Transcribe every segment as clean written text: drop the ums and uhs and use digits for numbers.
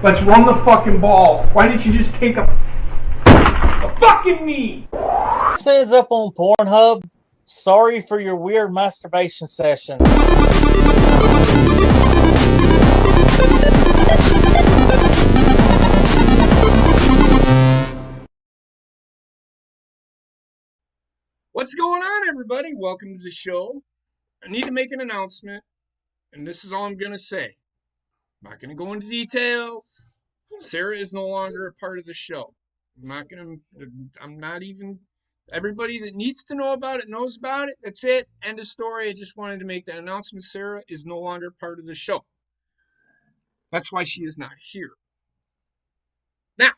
Let's run the fucking ball. Why didn't you just take a fucking knee? Says up on Pornhub, sorry for your weird masturbation session. What's going on, everybody? Welcome to the show. I need to make an announcement, and this is all I'm going to say. I'm not going to go into details. Sarah is no longer a part of the show. I'm not even, everybody that needs to know about it knows about it. That's it. End of story. I just wanted to make that announcement. Sarah is no longer part of the show. That's why she is not here. Now,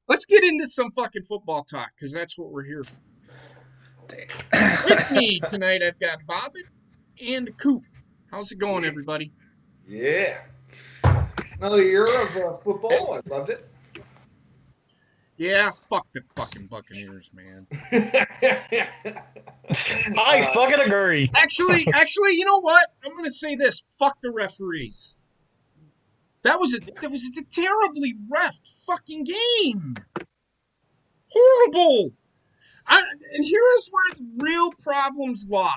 let's get into some fucking football talk, because that's what we're here for. With me tonight, I've got Bobbit and Coop. How's it going, everybody? Yeah. Another year of football. I loved it. Yeah, fuck the fucking Buccaneers, man. I fucking agree. Actually, you know what? I'm gonna say this. Fuck the referees. That was a terribly reffed fucking game. Horrible. And here's where the real problems lie.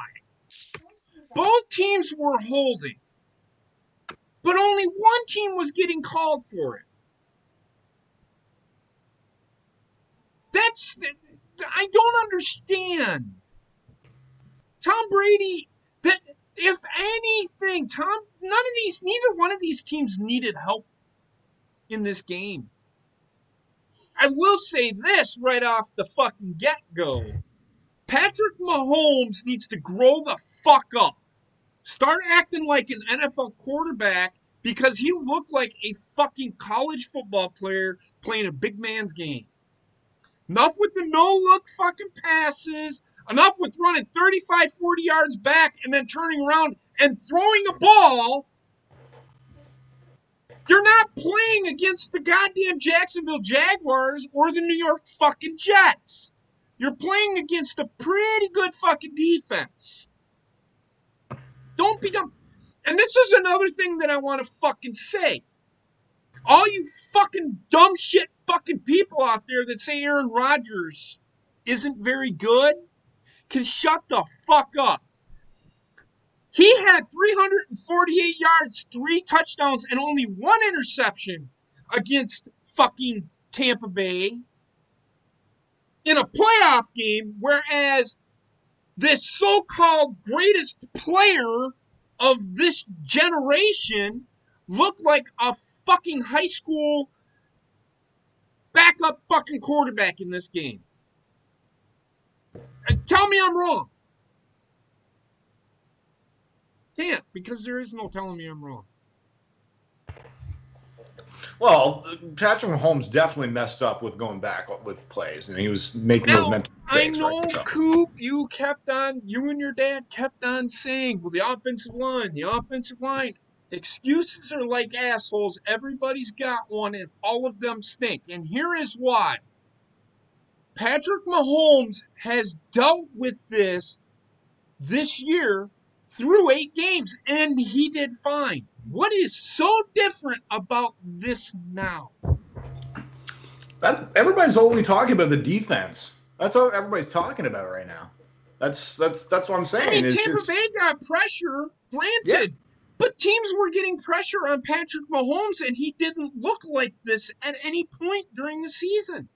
Both teams were holding, but only one team was getting called for it. I don't understand. Tom Brady, that if anything, neither one of these teams needed help in this game. I will say this right off the fucking get-go. Patrick Mahomes needs to grow the fuck up. Start acting like an NFL quarterback, because he looked like a fucking college football player playing a big man's game. Enough with the no-look fucking passes. Enough with running 35, 40 yards back and then turning around and throwing a ball. You're not playing against the goddamn Jacksonville Jaguars or the New York fucking Jets. You're playing against a pretty good fucking defense. Don't be dumb. And this is another thing that I want to fucking say. All you fucking dumb shit fucking people out there that say Aaron Rodgers isn't very good can shut the fuck up. He had 348 yards, 3 touchdowns, and only 1 interception against fucking Tampa Bay in a playoff game, whereas this so-called greatest player of this generation looked like a fucking high school backup fucking quarterback in this game. And tell me I'm wrong. Can't, because there is no telling me I'm wrong. Well, Patrick Mahomes definitely messed up with going back with plays, and he was making those mental mistakes. I know, right, so. Coop, you and your dad kept on saying, well, the offensive line. Excuses are like assholes. Everybody's got one, and all of them stink. And here is why. Patrick Mahomes has dealt with this year through 8 games, and he did fine. What is so different about this now? Everybody's only talking about the defense. That's all everybody's talking about right now. That's what I'm saying. I mean, Tampa Bay got pressure, granted, but teams were getting pressure on Patrick Mahomes, and he didn't look like this at any point during the season.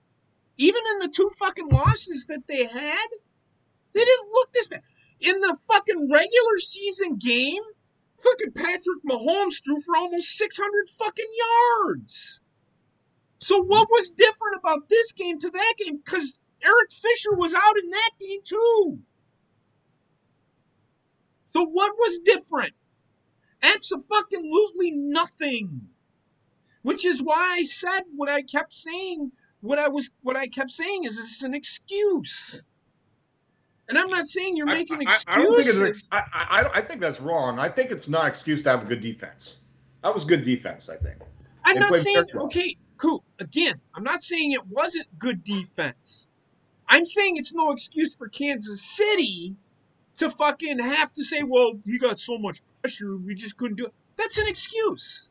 Even in the 2 fucking losses that they had, they didn't look this bad. In the fucking regular season game, fucking Patrick Mahomes threw for almost 600 fucking yards. So what was different about this game to that game? Because Eric Fisher was out in that game too. So what was different? Absolutely nothing. Which is why I said what I kept saying. What I kept saying is this is an excuse. And I'm not saying you're making excuses. I think that's wrong. I think it's not an excuse to have a good defense. That was good defense, I think. I'm not saying, okay, cool. Again, I'm not saying it wasn't good defense. I'm saying it's no excuse for Kansas City to fucking have to say, well, he got so much pressure, we just couldn't do it. That's an excuse.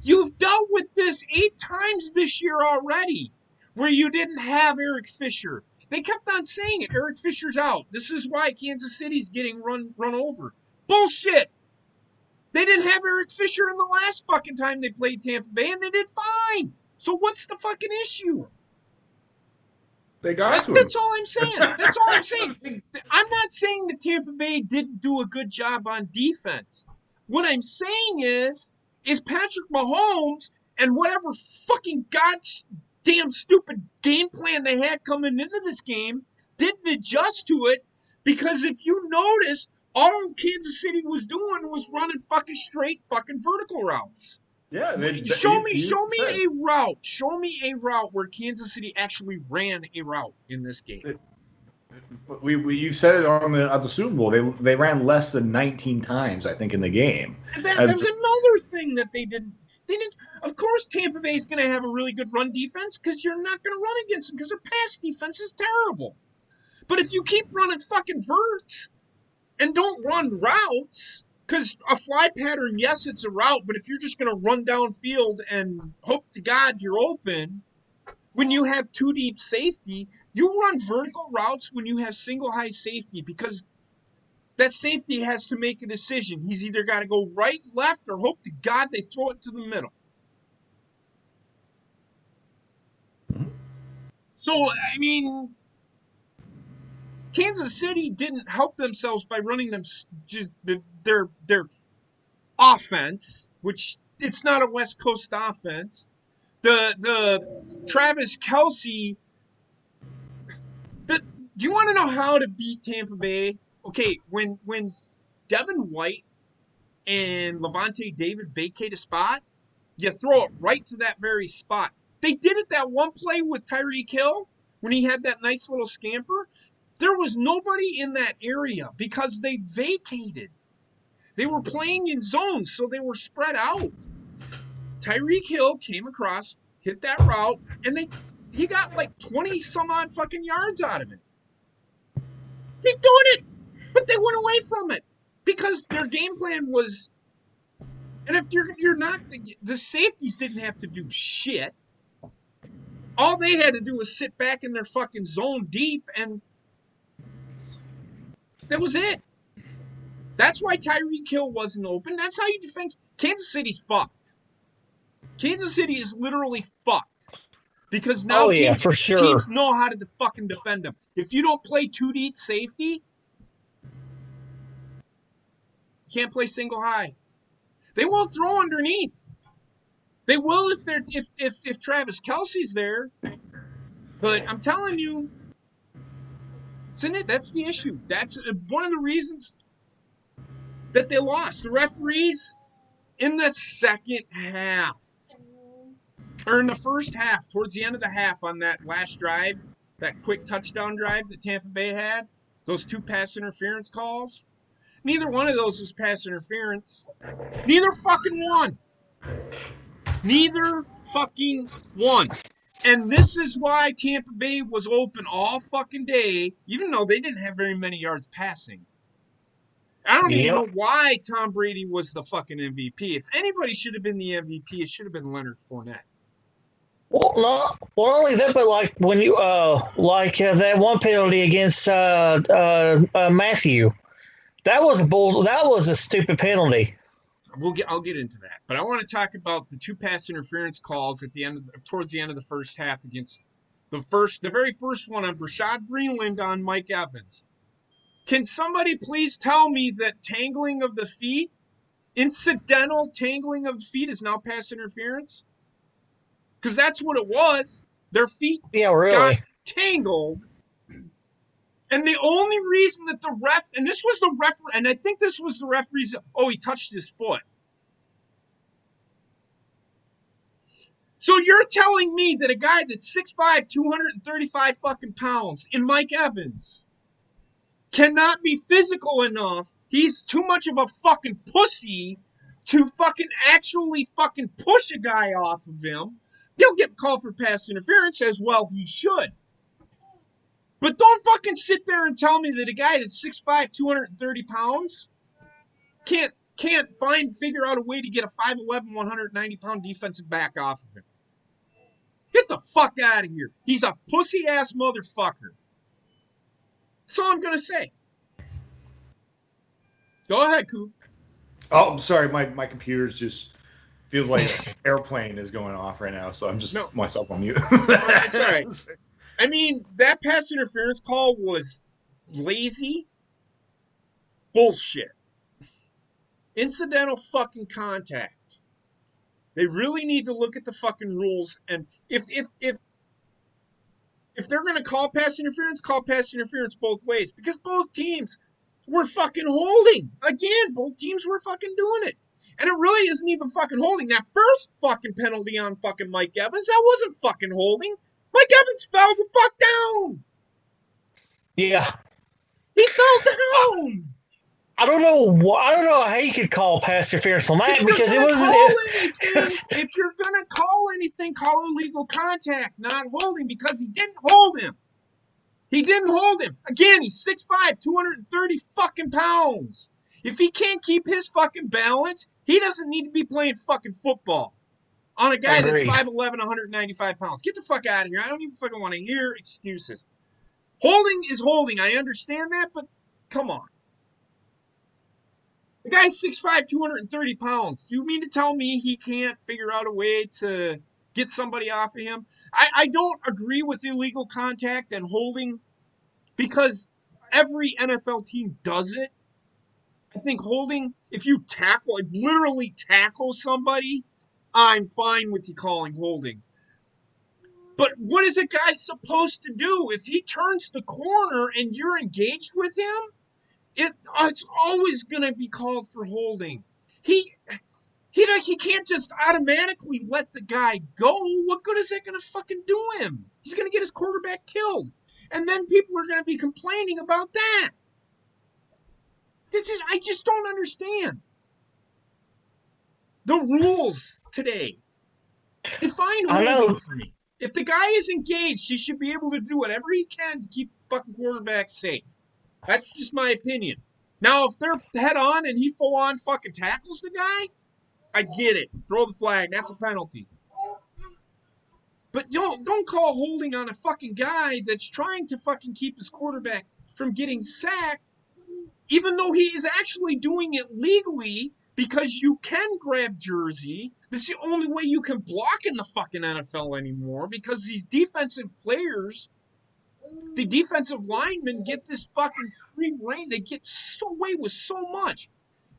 You've dealt with this 8 times this year already, where you didn't have Eric Fisher. They kept on saying it. Eric Fisher's out. This is why Kansas City's getting run over. Bullshit. They didn't have Eric Fisher in the last fucking time they played Tampa Bay, and they did fine. So what's the fucking issue? They got to him. That's all I'm saying. That's all I'm saying. I'm not saying that Tampa Bay didn't do a good job on defense. What I'm saying is Patrick Mahomes and whatever fucking goddamn stupid game plan they had coming into this game didn't adjust to it, because if you notice, all Kansas City was doing was running fucking straight fucking vertical routes. Yeah, Show me a route. Show me a route where Kansas City actually ran a route in this game. You said it on the Super Bowl. They ran less than 19 times, I think, in the game. And that was another thing that they didn't. They didn't. Of course, Tampa Bay is going to have a really good run defense, because you're not going to run against them because their pass defense is terrible. But if you keep running fucking verts and don't run routes, because a fly pattern, yes, it's a route, but if you're just going to run downfield and hope to God you're open, when you have 2 deep safety, you run vertical routes when you have single high safety, because that safety has to make a decision. He's either got to go right, left, or hope to God they throw it to the middle. So, I mean, Kansas City didn't help themselves by running them just their offense, which it's not a West Coast offense. The Travis Kelce. Do you want to know how to beat Tampa Bay? Okay, when Devin White and Levante David vacate a spot, you throw it right to that very spot. They did it that one play with Tyreek Hill when he had that nice little scamper. There was nobody in that area because they vacated. They were playing in zones, so they were spread out. Tyreek Hill came across, hit that route, and he got like 20 some odd fucking yards out of it. Keep doing it, but they went away from it because their game plan was. And if you're not, the safeties didn't have to do shit. All they had to do was sit back in their fucking zone deep, and that was it. That's why Tyreek Hill wasn't open. That's how you defend. Kansas City's fucked. Kansas City is literally fucked. Because now teams know how to fucking defend them. If you don't play 2 deep safety, you can't play single high. They won't throw underneath. They will if Travis Kelce's there. But I'm telling you, that's the issue. That's one of the reasons that they lost. The referees in the second half, or in the first half, towards the end of the half on that last drive, that quick touchdown drive that Tampa Bay had, those 2 pass interference calls, neither one of those was pass interference. Neither fucking one. Neither fucking one. And this is why Tampa Bay was open all fucking day, even though they didn't have very many yards passing. I don't even know why Tom Brady was the fucking MVP. If anybody should have been the MVP, it should have been Leonard Fournette. Well, not only that, but like when you that one penalty against Matthew, that was a stupid penalty. I'll get into that, but I want to talk about the 2 pass interference calls towards the end of the first half against the very first one on Rashad Breeland on Mike Evans. Can somebody please tell me that tangling of the feet, incidental tangling of the feet, is now pass interference? Because that's what it was. Their feet got tangled. And the only reason that the ref, and this was the referee, and I think this was the referee's, he touched his foot. So you're telling me that a guy that's 6'5", 235 fucking pounds in Mike Evans cannot be physical enough, he's too much of a fucking pussy to fucking actually fucking push a guy off of him. He'll get called for pass interference, as well he should. But don't fucking sit there and tell me that a guy that's 6'5", 230 pounds can't can't figure out a way to get a 5'11", 190-pound defensive back off of him. Get the fuck out of here. He's a pussy-ass motherfucker. That's all I'm going to say. Go ahead, Coop. Oh, I'm sorry. My computer's just feels like an airplane is going off right now, so I'm just myself on mute. That's all right. I mean, that pass interference call was lazy bullshit. Incidental fucking contact. They really need to look at the fucking rules, and if they're going to call pass interference both ways, because both teams were fucking holding. Again, both teams were fucking doing it. And it really isn't even fucking holding. That first fucking penalty on fucking Mike Evans, that wasn't fucking holding. Mike Evans fell the fuck down. Yeah. He fell down. I don't know how you could call pass interference on that, because it wasn't. If you're gonna call anything, call illegal contact, not holding, because he didn't hold him. He didn't hold him. Again, he's 6'5", 230 fucking pounds. If he can't keep his fucking balance, he doesn't need to be playing fucking football on a guy that's 5'11", 195 pounds. Get the fuck out of here. I don't even fucking want to hear excuses. Holding is holding. I understand that, but come on. The guy's 6'5", 230 pounds. You mean to tell me he can't figure out a way to get somebody off of him? I don't agree with illegal contact and holding, because every NFL team does it. I think holding, if you tackle, like literally tackle somebody, I'm fine with you calling holding. But what is a guy supposed to do? If he turns the corner and you're engaged with him, it's always going to be called for holding. He can't just automatically let the guy go. What good is that going to fucking do him? He's going to get his quarterback killed. And then people are going to be complaining about that. I just don't understand. The rules today define holding for me. If the guy is engaged, he should be able to do whatever he can to keep the fucking quarterback safe. That's just my opinion. Now, if they're head on and he full on fucking tackles the guy, I get it. Throw the flag. That's a penalty. But don't call holding on a fucking guy that's trying to fucking keep his quarterback from getting sacked, even though he is actually doing it legally, because you can grab jersey. That's the only way you can block in the fucking NFL anymore, because these defensive players, the defensive linemen, get this fucking free reign. They get away with so much.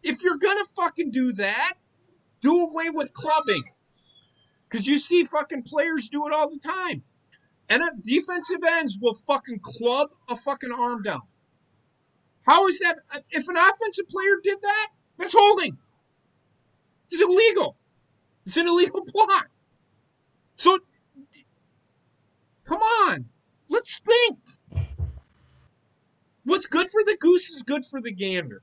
If you're going to fucking do that, do away with clubbing. Because you see fucking players do it all the time. And defensive ends will fucking club a fucking arm down. How is that? If an offensive player did that, that's holding. It's illegal. It's an illegal block. So, come on. Let's think. What's good for the goose is good for the gander.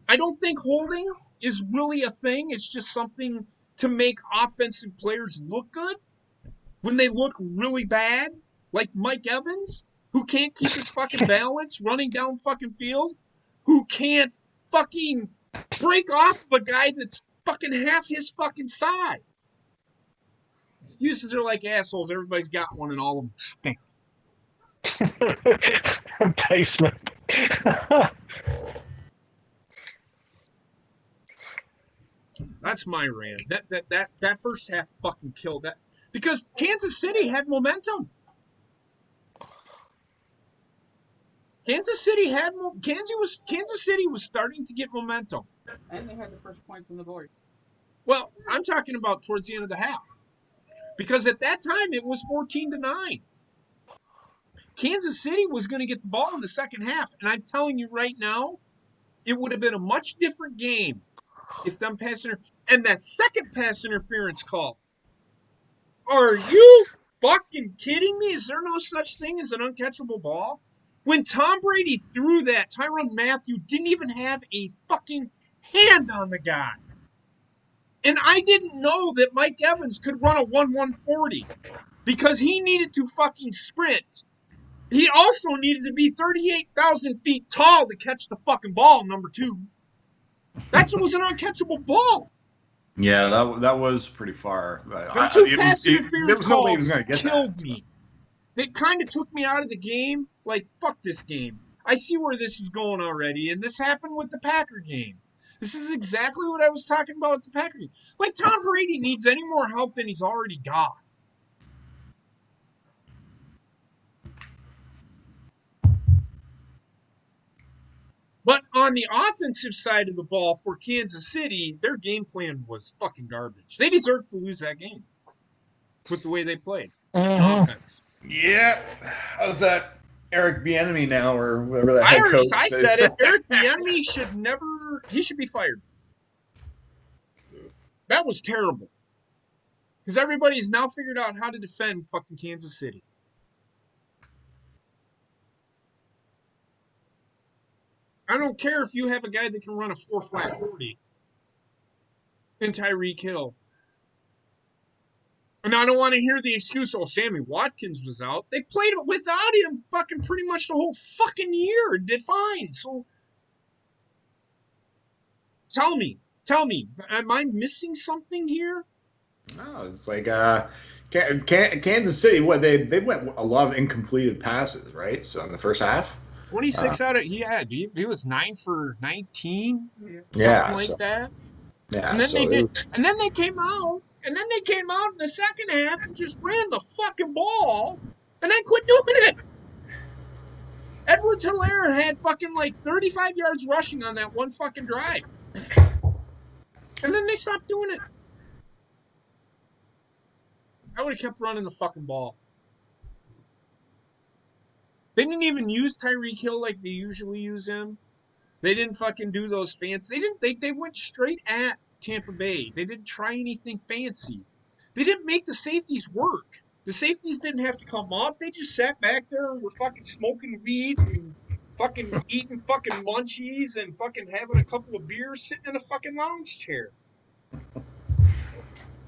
I don't think holding is really a thing. It's just something to make offensive players look good when they look really bad, like Mike Evans, who can't keep his fucking balance running down fucking field, who can't fucking break off of a guy that's fucking half his fucking size. Excuses are like assholes. Everybody's got one, and all of them stink. Basement. That's my rant. That first half fucking killed that, because Kansas City had momentum. Kansas City was starting to get momentum, And they had the first points on the board. Well, I'm talking about towards the end of the half, because at that time it was 14-9. Kansas City was going to get the ball in the second half, and I'm telling you right now, it would have been a much different game if them and that second pass interference call. Are you fucking kidding me? Is there no such thing as an uncatchable ball? When Tom Brady threw that, Tyrann Mathieu didn't even have a fucking hand on the guy. And I didn't know that Mike Evans could run a 1-1-40 because he needed to fucking sprint. He also needed to be 38,000 feet tall to catch the fucking ball, number two. That was an uncatchable ball. Yeah, that was pretty far. Them two pass interference there was no way he was calls going to get killed that. me. They kind of took me out of the game. Like, fuck this game. I see where this is going already, and this happened with the Packer game. This is exactly what I was talking about with the Packer game. Like, Tom Brady needs any more help than he's already got. But on the offensive side of the ball for Kansas City, their game plan was fucking garbage. They deserved to lose that game with the way they played. Offense. Yeah. How's that Eric Bieniemy now, or whatever the head coach? I said it. Eric Bieniemy should be fired. That was terrible. Because everybody's now figured out how to defend fucking Kansas City. I don't care if you have a guy that can run a 4-flat 40 in Tyreek Hill. And I don't want to hear the excuse, oh, Sammy Watkins was out. They played without him fucking pretty much the whole fucking year and did fine. So tell me, am I missing something here? No, it's like Kansas City. What they went a lot of incompleted passes, right? So in the first half, 26 out of he was 9 for 19, yeah, something like that. Yeah, and then they came out in the second half and just ran the fucking ball and then quit doing it. Edwards-Helaire had fucking like 35 yards rushing on that one fucking drive. And then they stopped doing it. I would have kept running the fucking ball. They didn't even use Tyreek Hill like they usually use him. They didn't fucking do those fancy. They went straight at Tampa Bay. They didn't try anything fancy. They didn't make the safeties work. The safeties didn't have to come up. They just sat back there and were fucking smoking weed and fucking eating fucking munchies and fucking having a couple of beers sitting in a fucking lounge chair.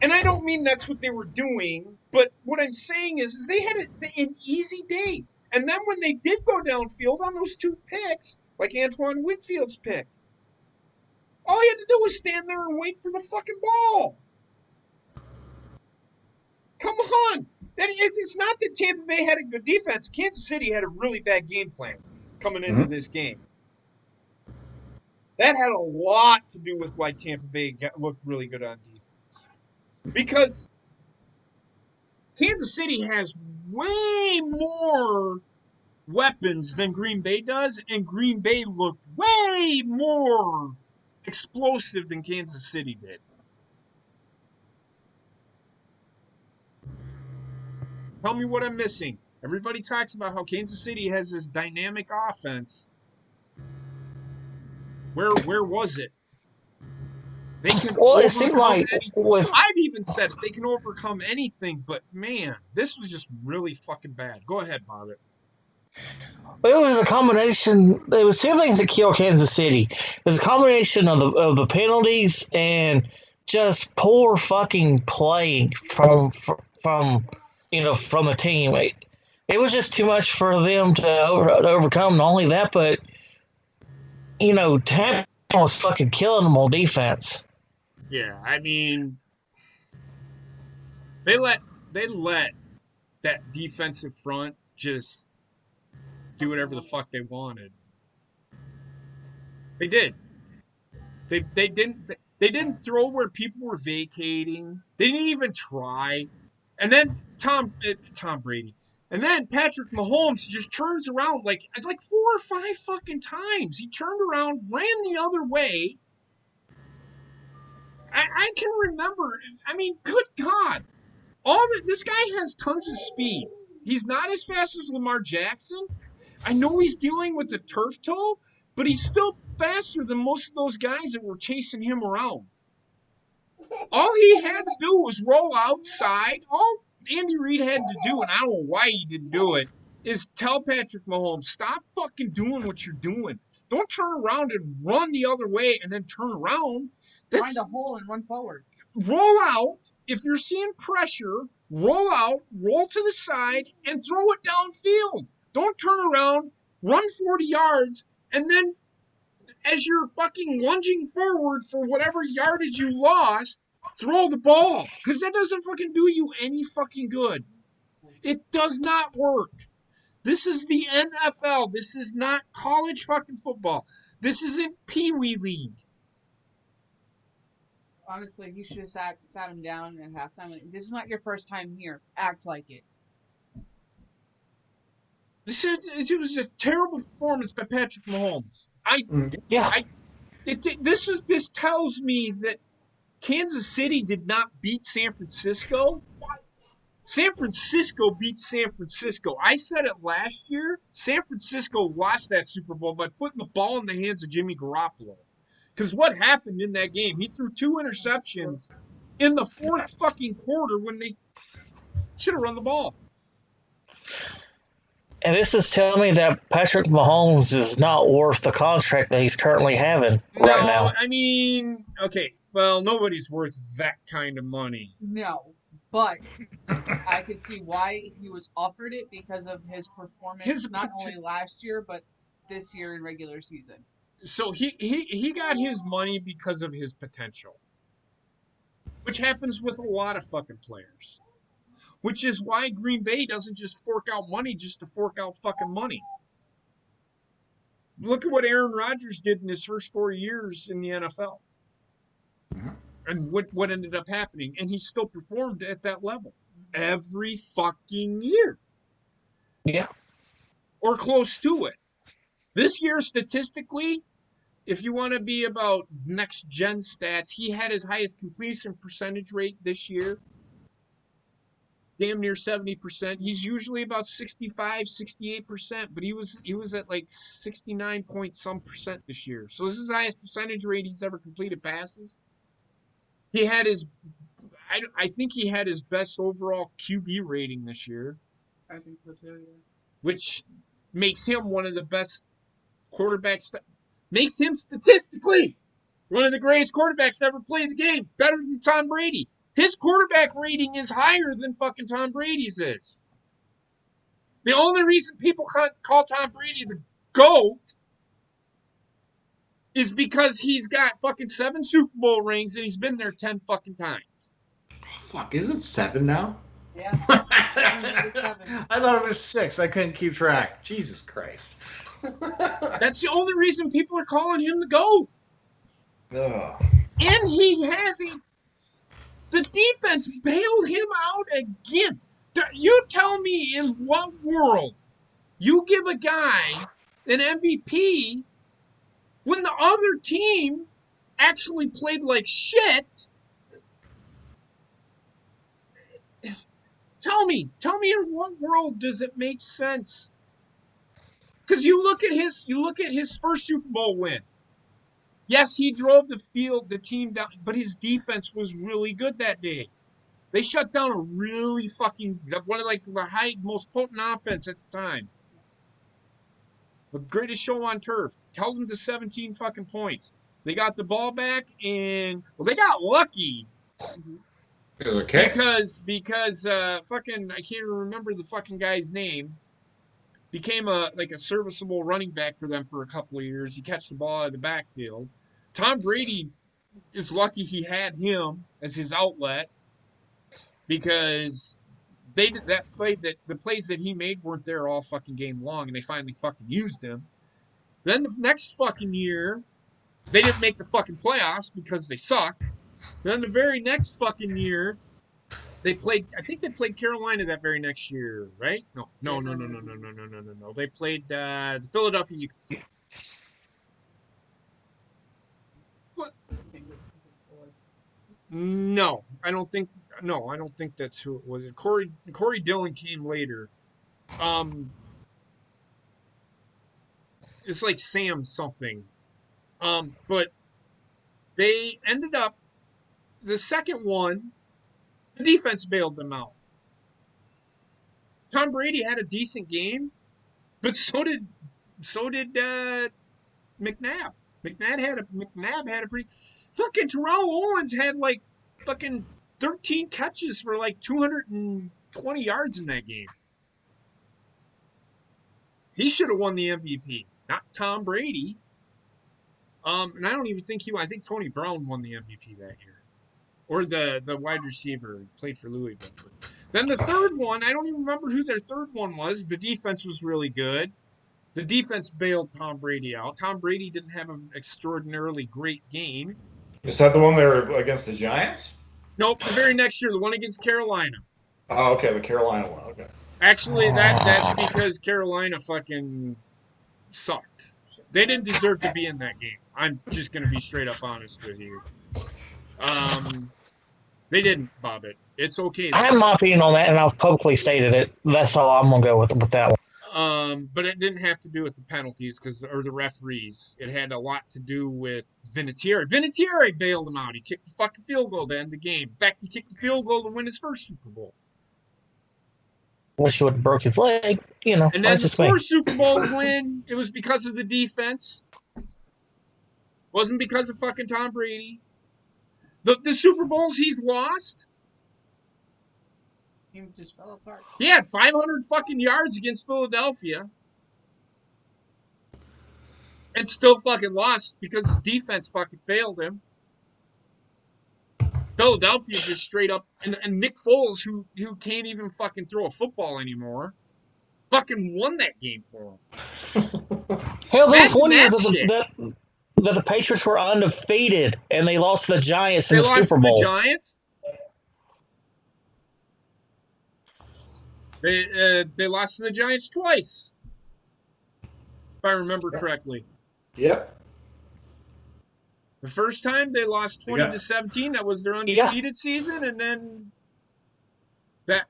And I don't mean that's what they were doing, but what I'm saying is they had an easy day. And then when they did go downfield on those two picks, like Antoine Winfield's pick, all he had to do was stand there and wait for the fucking ball. Come on. It's not that Tampa Bay had a good defense. Kansas City had a really bad game plan coming into this game. That had a lot to do with why Tampa Bay looked really good on defense. Because Kansas City has way more weapons than Green Bay does, and Green Bay looked way more explosive than Kansas City did. Tell me what I'm missing. Everybody talks about how Kansas City has this dynamic offense. Where was it? They can it seemed like I've even said it. They can overcome anything, but man, this was just really fucking bad. Go ahead, Bobbit. It was a combination. There was two things that killed Kansas City. It was a combination of the penalties and just poor fucking play from the team. It was just too much for them to overcome. Not only that, but Tampa was fucking killing them on defense. Yeah, I mean, they let that defensive front just do whatever the fuck they wanted. They did. They didn't throw where people were vacating. They didn't even try. And then Tom Brady. And then Patrick Mahomes just turns around like 4 or 5 fucking times. He turned around, ran the other way. I can remember. I mean, good God. This guy has tons of speed. He's not as fast as Lamar Jackson. I know he's dealing with the turf toe, but he's still faster than most of those guys that were chasing him around. All he had to do was roll outside. All Andy Reid had to do, and I don't know why he didn't do it, is tell Patrick Mahomes, stop fucking doing what you're doing. Don't turn around and run the other way and then turn around. Find a hole and run forward. Roll out. If you're seeing pressure, roll out, roll to the side, and throw it downfield. Don't turn around, run 40 yards, and then as you're fucking lunging forward for whatever yardage you lost, throw the ball. Because that doesn't fucking do you any fucking good. It does not work. This is the NFL. This is not college fucking football. This isn't Pee Wee League. Honestly, you should have sat him down at halftime. This is not your first time here. Act like it. It was a terrible performance by Patrick Mahomes. Yeah. This tells me that Kansas City did not beat San Francisco. San Francisco beat San Francisco. I said it last year. San Francisco lost that Super Bowl by putting the ball in the hands of Jimmy Garoppolo. Because what happened in that game? He threw 2 interceptions in the fourth fucking quarter when they should have run the ball. And this is telling me that Patrick Mahomes is not worth the contract that he's currently having right now. I mean, okay, well, nobody's worth that kind of money. No, but I could see why he was offered it because of his performance, not only last year, but this year in regular season. So he got his money because of his potential, which happens with a lot of fucking players. Which is why Green Bay doesn't just fork out money just to fork out fucking money. Look at what Aaron Rodgers did in his first 4 years in the NFL. And what ended up happening. And he still performed at that level every fucking year. Yeah. Or close to it. This year, statistically, if you want to be about next gen stats, he had his highest completion percentage rate this year. Damn near 70%. He's usually about 65, 68%, but he was at like 69 point some percent this year. So this is the highest percentage rate he's ever completed passes. He had I think he had his best overall QB rating this year. I think so too, yeah. Which makes him one of the best quarterbacks, makes him statistically one of the greatest quarterbacks to ever play the game, better than Tom Brady. His quarterback rating is higher than fucking Tom Brady's is. The only reason people call Tom Brady the GOAT is because he's got fucking 7 Super Bowl rings and he's been there 10 fucking times. Fuck, is it 7 now? Yeah. I thought it was 6. I couldn't keep track. Jesus Christ. That's the only reason people are calling him the GOAT. Ugh. And he has the defense bailed him out again. You tell me in what world you give a guy an MVP when the other team actually played like shit. Tell me in what world does it make sense? Because you look at his first Super Bowl win. Yes, he drove the team down, but his defense was really good that day. They shut down a really fucking one of like the most potent offense at the time. The greatest show on turf. Held them to 17 fucking points. They got the ball back and they got lucky. Okay. Because fucking I can't even remember the fucking guy's name. Became a serviceable running back for them for a couple of years. He catch the ball out of the backfield. Tom Brady is lucky he had him as his outlet because the plays that he made weren't there all fucking game long, and they finally fucking used him. Then the next fucking year, they didn't make the fucking playoffs because they suck. Then the very next fucking year, I think they played Carolina that very next year, right? No. They played the Philadelphia Eagles. What? No, I don't think that's who it was. Corey Dillon came later. It's like Sam something. But they ended up the second one. The defense bailed them out. Tom Brady had a decent game, but so did McNabb. McNabb had a pretty fucking Terrell Owens had like fucking 13 catches for like 220 yards in that game. He should have won the MVP, not Tom Brady. And I don't even think I think Tony Brown won the MVP that year. Or the wide receiver who played for Louisville. But then the third one, I don't even remember who their third one was. The defense was really good. The defense bailed Tom Brady out. Tom Brady didn't have an extraordinarily great game. Is that the one they were against the Giants? Nope, the very next year, the one against Carolina. Oh, okay, the Carolina one. Okay. Actually, that's because Carolina fucking sucked. They didn't deserve to be in that game. I'm just going to be straight up honest with you. They didn't, Bobbit. It's okay. I have my opinion on that, and I've publicly stated it. That's all I'm going to go with that one. But it didn't have to do with the penalties or the referees. It had a lot to do with Vinatieri. Vinatieri bailed him out. He kicked the fucking field goal to end the game. In fact, he kicked the field goal to win his first Super Bowl. Wish he would have broke his leg, you know. And then the first Super Bowl win, it was because of the defense. Wasn't because of fucking Tom Brady. The Super Bowls he's lost, He just fell apart. he had 500 fucking yards against Philadelphia. And still fucking lost because his defense fucking failed him. Philadelphia just straight up, and Nick Foles, who can't even fucking throw a football anymore, fucking won that game for him. Hell, there was Imagine one year that that the Patriots were undefeated, and they lost to the Giants in the Super Bowl. They lost to the Giants? They lost to the Giants twice, if I remember correctly. Yep. The first time they lost 20-17. That was their undefeated season, and then that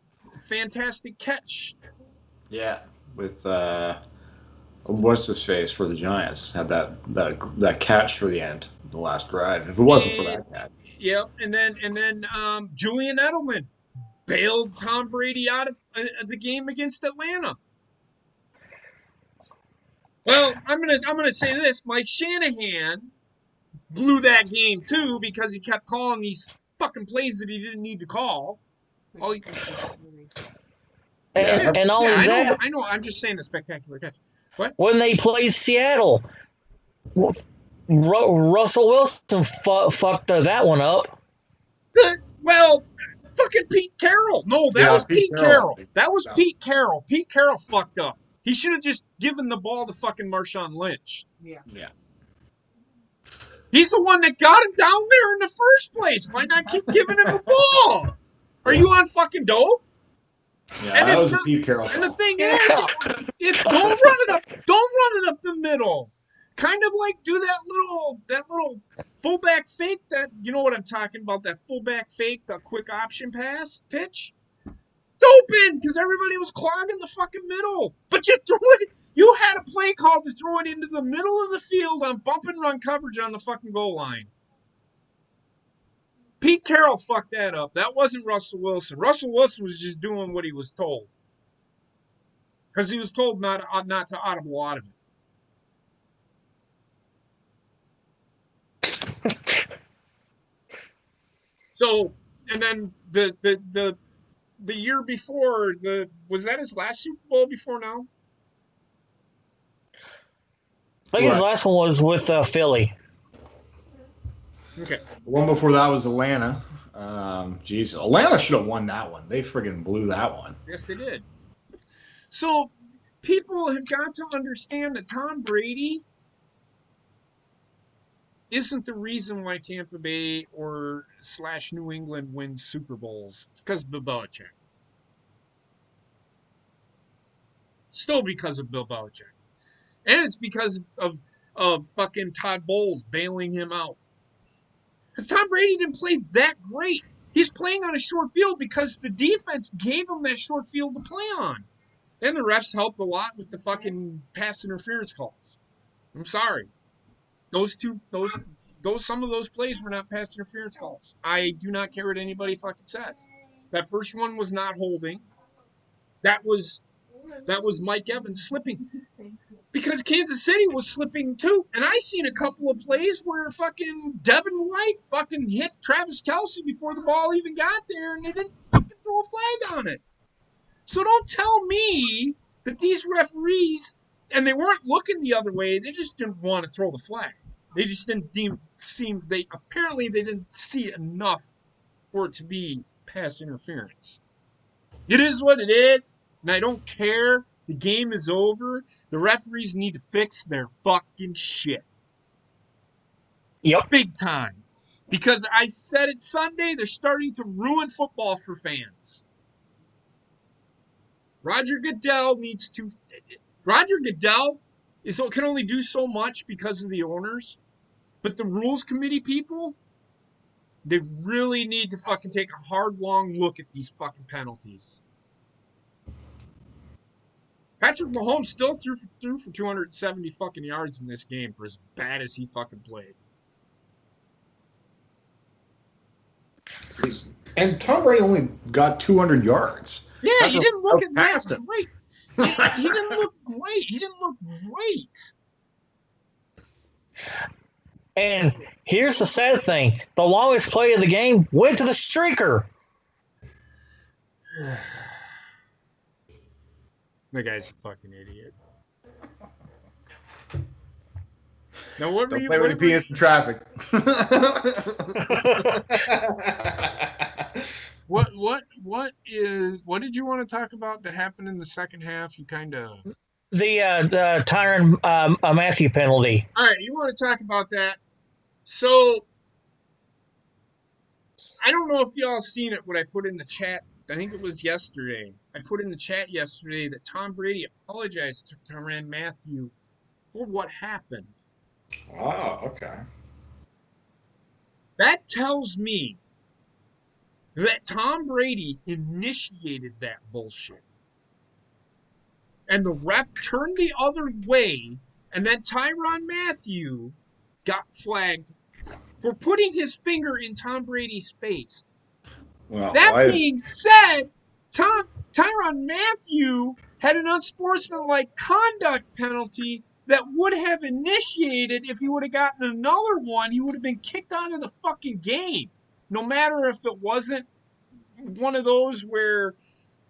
fantastic catch. Yeah, with what's his face for the Giants had that catch for the end, the last drive. If it wasn't for that catch. Yep, and then Julian Edelman bailed Tom Brady out of the game against Atlanta. Well, I'm gonna say this: Mike Shanahan blew that game too because he kept calling these fucking plays that he didn't need to call. And only that, I know. I'm just saying a spectacular catch. What? when they played Seattle, Russell Wilson fucked that one up. Well, fucking Pete Carroll. No, that was Pete Carroll. That was Pete Carroll. Pete Carroll fucked up. He should have just given the ball to fucking Marshawn Lynch. Yeah. He's the one that got him down there in the first place. Why not keep giving him the ball? Are you on fucking dope? Yeah, and that was a Pete Carroll. And the thing is, don't run it up the middle. Kind of like do that little fullback fake. That, you know what I'm talking about? That fullback fake, the quick option pass pitch. Open because everybody was clogging the fucking middle. But you threw it. You had a play call to throw it into the middle of the field on bump and run coverage on the fucking goal line. Pete Carroll fucked that up. That wasn't Russell Wilson. Russell Wilson was just doing what he was told. Because he was told not to audible out of it. So, and then the year before, was that his last Super Bowl before now? I think his last one was with Philly. Okay. The one before that was Atlanta. Atlanta should have won that one. They friggin' blew that one. Yes, they did. So people have got to understand that Tom Brady isn't the reason why Tampa Bay or / New England wins Super Bowls. Because of Bill Belichick. Still because of Bill Belichick. And it's because of fucking Todd Bowles bailing him out. Because Tom Brady didn't play that great. He's playing on a short field because the defense gave him that short field to play on. And the refs helped a lot with the fucking pass interference calls. I'm sorry. Some of those plays were not pass interference calls. I do not care what anybody fucking says. That first one was not holding. That was Mike Evans slipping. Because Kansas City was slipping too. And I seen a couple of plays where fucking Devin White fucking hit Travis Kelce before the ball even got there, and they didn't fucking throw a flag on it. So don't tell me that these referees, and they weren't looking the other way, they just didn't want to throw the flag. They just didn't apparently they didn't see enough for it to be pass interference. It is what it is, and I don't care. The game is over. The referees need to fix their fucking shit. Yep. Big time. Because I said it Sunday, they're starting to ruin football for fans. Roger Goodell can only do so much because of the owners. But the rules committee people, they really need to fucking take a hard, long look at these fucking penalties. Patrick Mahomes still threw for 270 fucking yards in this game for as bad as he fucking played. And Tom Brady only got 200 yards. Yeah, he didn't look that past him. great. He didn't look great. He didn't look great. And here's the sad thing. The longest play of the game went to the streaker. The guy's a fucking idiot. Now what were Don't you play with your penis in traffic. What did you want to talk about that happened in the second half? You kind of The Tyrann Mathieu penalty. All right, you want to talk about that? So I don't know if y'all seen it. What I put in the chat, I think it was yesterday. I put in the chat yesterday that Tom Brady apologized to Tyrann Mathieu for what happened. Oh, okay. That tells me that Tom Brady initiated that bullshit. And the ref turned the other way, and then Tyrann Mathieu got flagged for putting his finger in Tom Brady's face. Well, That being said, Tyrann Mathieu had an unsportsmanlike conduct penalty that would have initiated, if he would have gotten another one, he would have been kicked out of the fucking game. No matter if it wasn't one of those where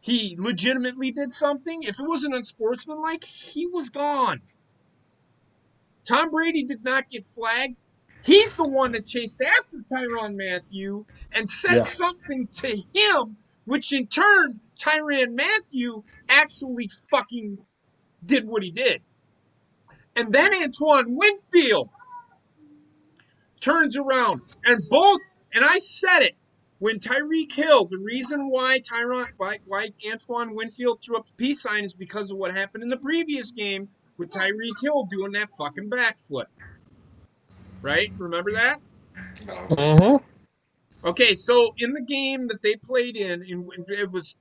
he legitimately did something. If it wasn't unsportsmanlike, he was gone. Tom Brady did not get flagged. He's the one that chased after Tyrann Mathieu and said something to him, which in turn, Tyrann Mathieu actually fucking did what he did. And then Antoine Winfield turns around and I said it, when Tyreek Hill, the reason why Antoine Winfield threw up the peace sign is because of what happened in the previous game with Tyreek Hill doing that fucking backflip. Right? Remember that? Mm-hmm. Okay, so in the game that they played in it was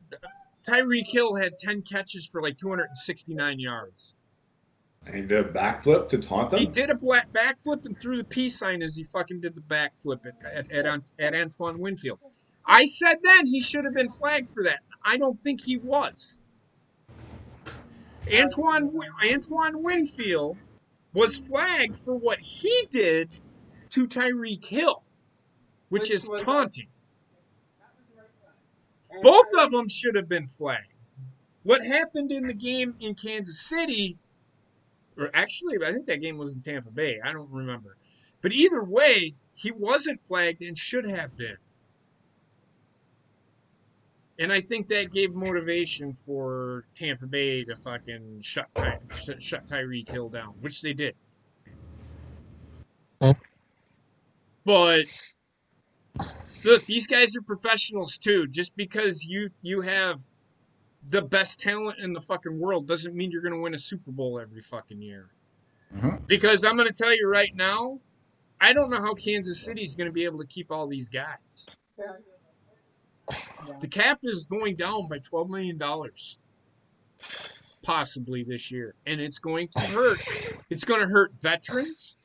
Tyreek Hill had 10 catches for like 269 yards. And he did a backflip to taunt them? He did a backflip and threw the peace sign as he fucking did the backflip at Antoine Winfield. I said then he should have been flagged for that. I don't think he was. Antoine Winfield was flagged for what he did to Tyreek Hill, which is taunting. Both of them should have been flagged. What happened in the game in Kansas City, or actually, I think that game was in Tampa Bay. I don't remember. But either way, he wasn't flagged and should have been. And I think that gave motivation for Tampa Bay to fucking shut Tyreek Hill down, which they did. But look, these guys are professionals too. Just because you have the best talent in the fucking world doesn't mean you're going to win a Super Bowl every fucking year. Mm-hmm. Because I'm going to tell you right now, I don't know how Kansas City is going to be able to keep all these guys. The cap is going down by $12 million possibly this year, and it's going to hurt. It's going to hurt veterans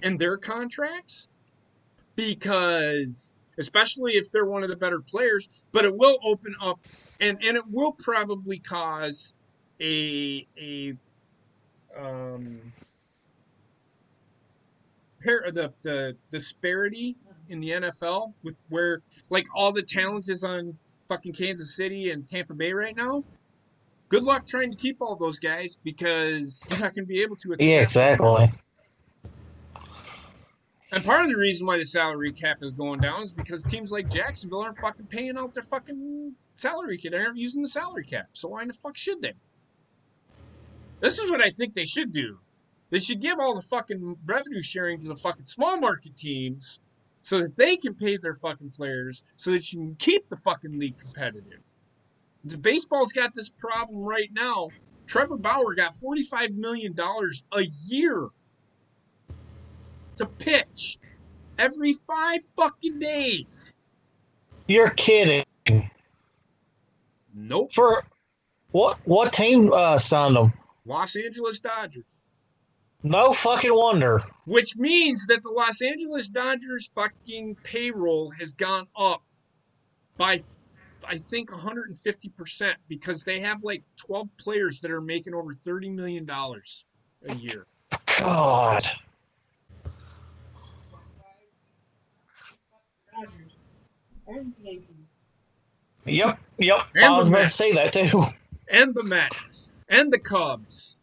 and their contracts, because especially if they're one of the better players, but it will open up and it will probably cause a the disparity in the NFL with where like all the talent is on fucking Kansas City and Tampa Bay right now. Good luck trying to keep all those guys, because you're not going to be able to. Yeah, exactly. And part of the reason why the salary cap is going down is because teams like Jacksonville aren't fucking paying out their fucking salary cap. They aren't using the salary cap. So why in the fuck should they? This is what I think they should do. They should give all the fucking revenue sharing to the fucking small market teams so that they can pay their fucking players so that you can keep the fucking league competitive. The baseball's got this problem right now. Trevor Bauer got $45 million a year to pitch every 5 fucking days. You're kidding. Nope. For what team signed him? Los Angeles Dodgers. No fucking wonder. Which means that the Los Angeles Dodgers fucking payroll has gone up by, I think, 150% because they have like 12 players that are making over $30 million a year. God. Yep. And I was the about to Mets. say that too. And the Mets. And the Cubs.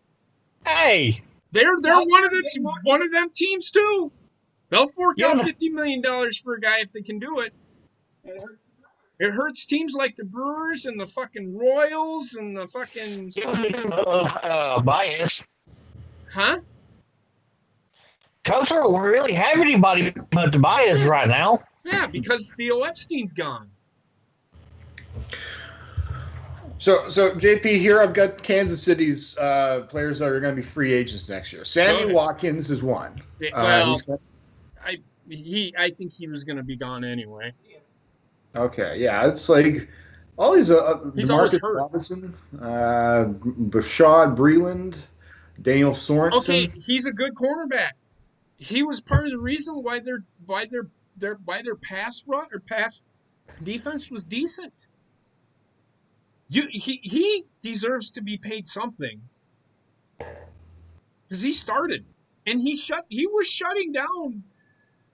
Hey. They're one of them teams too. They'll fork out $50 million for a guy if they can do it. It hurts teams like the Brewers and the fucking Royals and the fucking Bias. Huh? Cubs don't really have anybody but Tobias right now. Yeah, because Theo Epstein's gone. So JP, here I've got Kansas City's players that are going to be free agents next year. Sammy Watkins is one. Well, I think he was going to be gone anyway. Okay, yeah, it's like all these He's always DeMarcus hurt. Robinson, Bashad Breeland, Daniel Sorensen. Okay, he's a good cornerback. He was part of the reason why their pass defense was decent. He deserves to be paid something because he started and he was shutting down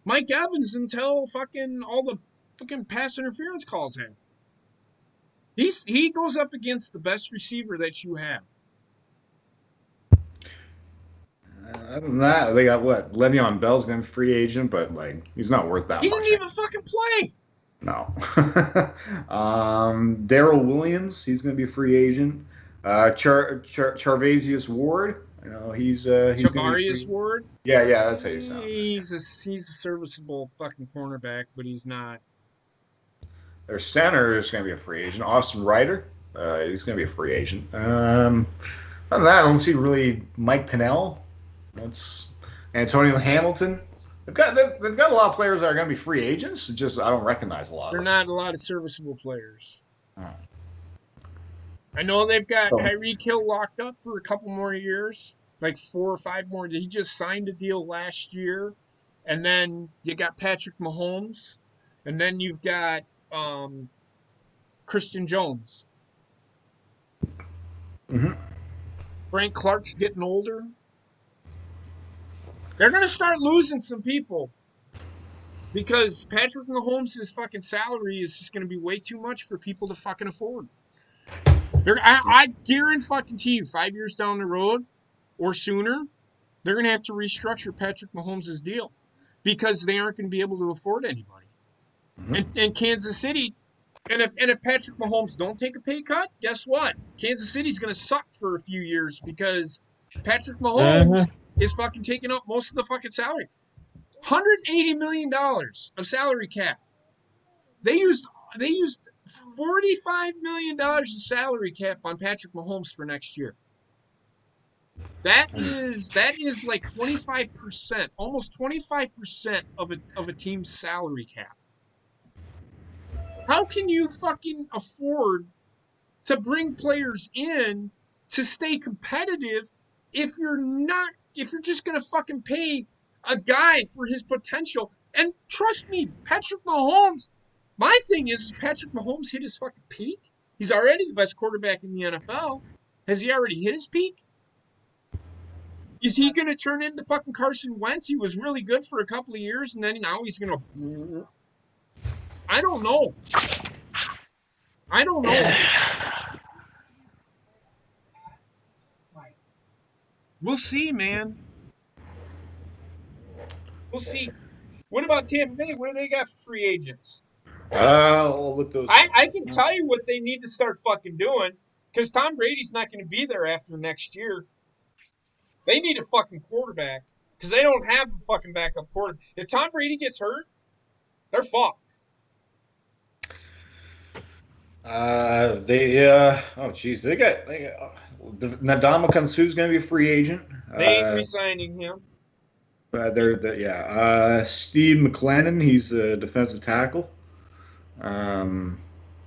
Mike Evans until fucking all the fucking pass interference calls happened. He goes up against the best receiver that you have. Other than that, they got what? Le'Veon Bell's going to be free agent, but like he's not worth that much. He didn't even fucking play. No. Darrell Williams, he's going to be a free agent. Charvasius Ward, he's Charvarius Ward. Yeah, that's how you sound. He's a serviceable fucking cornerback, but he's not. Their center is going to be a free agent. Austin Ryder, he's going to be a free agent. Other than that, I don't see really Mike Pinnell. That's Antonio Hamilton. They've got a lot of players that are going to be free agents. Just I don't recognize a lot. They're not a lot of serviceable players. Oh. I know they've got Tyreek Hill locked up for a couple more years, like 4 or 5 more. He just signed a deal last year, and then you got Patrick Mahomes, and then you've got Christian Jones. Mm-hmm. Frank Clark's getting older. They're going to start losing some people because Patrick Mahomes' fucking salary is just going to be way too much for people to fucking afford. I guarantee you 5 years down the road or sooner, they're going to have to restructure Patrick Mahomes' deal because they aren't going to be able to afford anybody. Mm-hmm. And Kansas City, and if Patrick Mahomes don't take a pay cut, guess what? Kansas City's going to suck for a few years because Patrick Mahomes is fucking taking up most of the fucking salary. $180 million of salary cap. They used $45 million of salary cap on Patrick Mahomes for next year. That is like 25%, almost 25% of a team's salary cap. How can you fucking afford to bring players in to stay competitive if you're just going to fucking pay a guy for his potential? And trust me, Patrick Mahomes, my thing is Patrick Mahomes hit his fucking peak? He's already the best quarterback in the NFL. Has he already hit his peak? Is he going to turn into fucking Carson Wentz? He was really good for a couple of years, and then now he's going to... I don't know. We'll see, man. We'll see. What about Tampa Bay? What do they got for free agents? I'll look those. I can tell you what they need to start fucking doing because Tom Brady's not going to be there after next year. They need a fucking quarterback because they don't have a fucking backup quarterback. If Tom Brady gets hurt, they're fucked. Oh geez, they got Ndamukong Suh's going to be a free agent. They ain't re-signing him. Steve McLennan, he's a defensive tackle.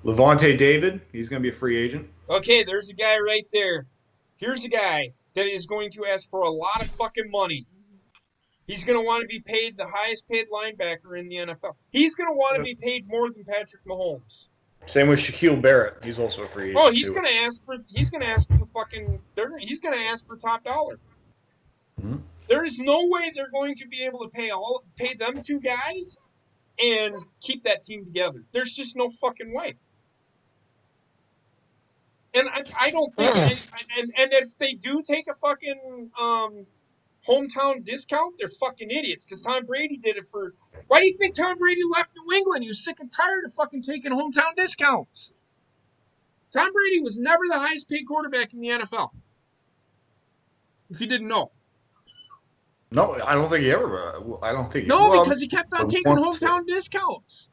Levante David, he's going to be a free agent. Okay, there's a guy right there. Here's a guy that is going to ask for a lot of fucking money. He's going to want to be paid the highest paid linebacker in the NFL. He's going to want to be paid more than Patrick Mahomes. Same with Shaquille Barrett. He's also a free agent. Oh, he's going to ask for top dollar. Mm-hmm. There is no way they're going to be able to pay them two guys and keep that team together. There's just no fucking way. And I don't think, and if they do take a fucking hometown discount, they're fucking idiots. Because Tom Brady did it for. Why do you think Tom Brady left New England? He was sick and tired of fucking taking hometown discounts. Tom Brady was never the highest paid quarterback in the NFL. If you didn't know. No, I don't think he ever. I don't think. Because he kept on taking hometown discounts.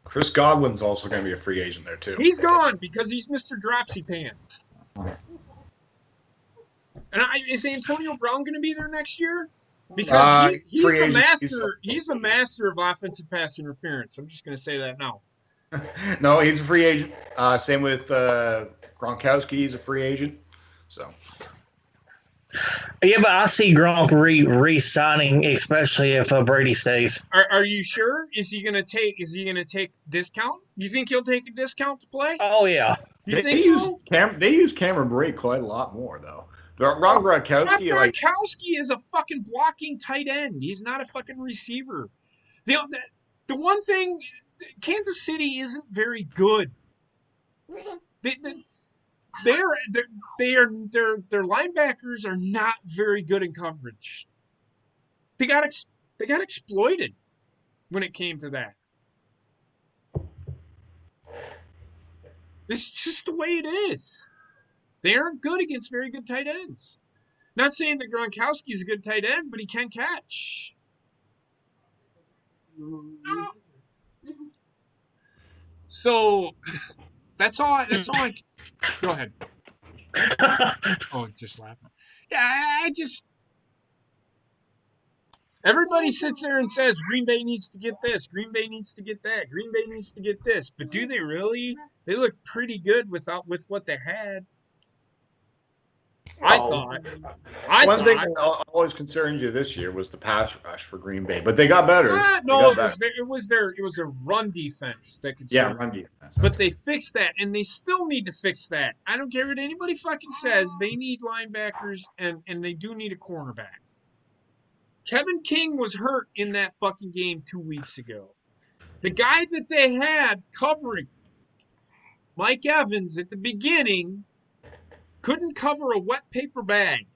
Chris Godwin's also going to be a free agent there too. He's gone because he's Mr. Dropsy Pants. And is Antonio Brown going to be there next year? Because he's the master. He's the master of offensive pass interference. I'm just going to say that now. No, he's a free agent. Same with Gronkowski. He's a free agent. So. Yeah, but I see Gronk re-signing, especially if Brady stays. Are you sure? Is he gonna take discount? You think he'll take a discount to play? Oh yeah. They use Cameron Brate quite a lot more though. Rob Gronkowski is a fucking blocking tight end. He's not a fucking receiver. The one thing, Kansas City isn't very good. Their linebackers are not very good in coverage. They got exploited when it came to that. It's just the way it is. They aren't good against very good tight ends. Not saying that Gronkowski's a good tight end, but he can catch. So that's all I go ahead. Oh, just laughing. Yeah, everybody sits there and says Green Bay needs to get this, Green Bay needs to get that, Green Bay needs to get this. But do they really? They look pretty good with what they had. One thing that always concerned you this year was the pass rush for Green Bay, but they got better. It was a run defense that could. Yeah, run defense. But they fixed that, and they still need to fix that. I don't care what anybody fucking says. They need linebackers, and they do need a cornerback. Kevin King was hurt in that fucking game 2 weeks ago. The guy that they had covering Mike Evans at the beginning couldn't cover a wet paper bag.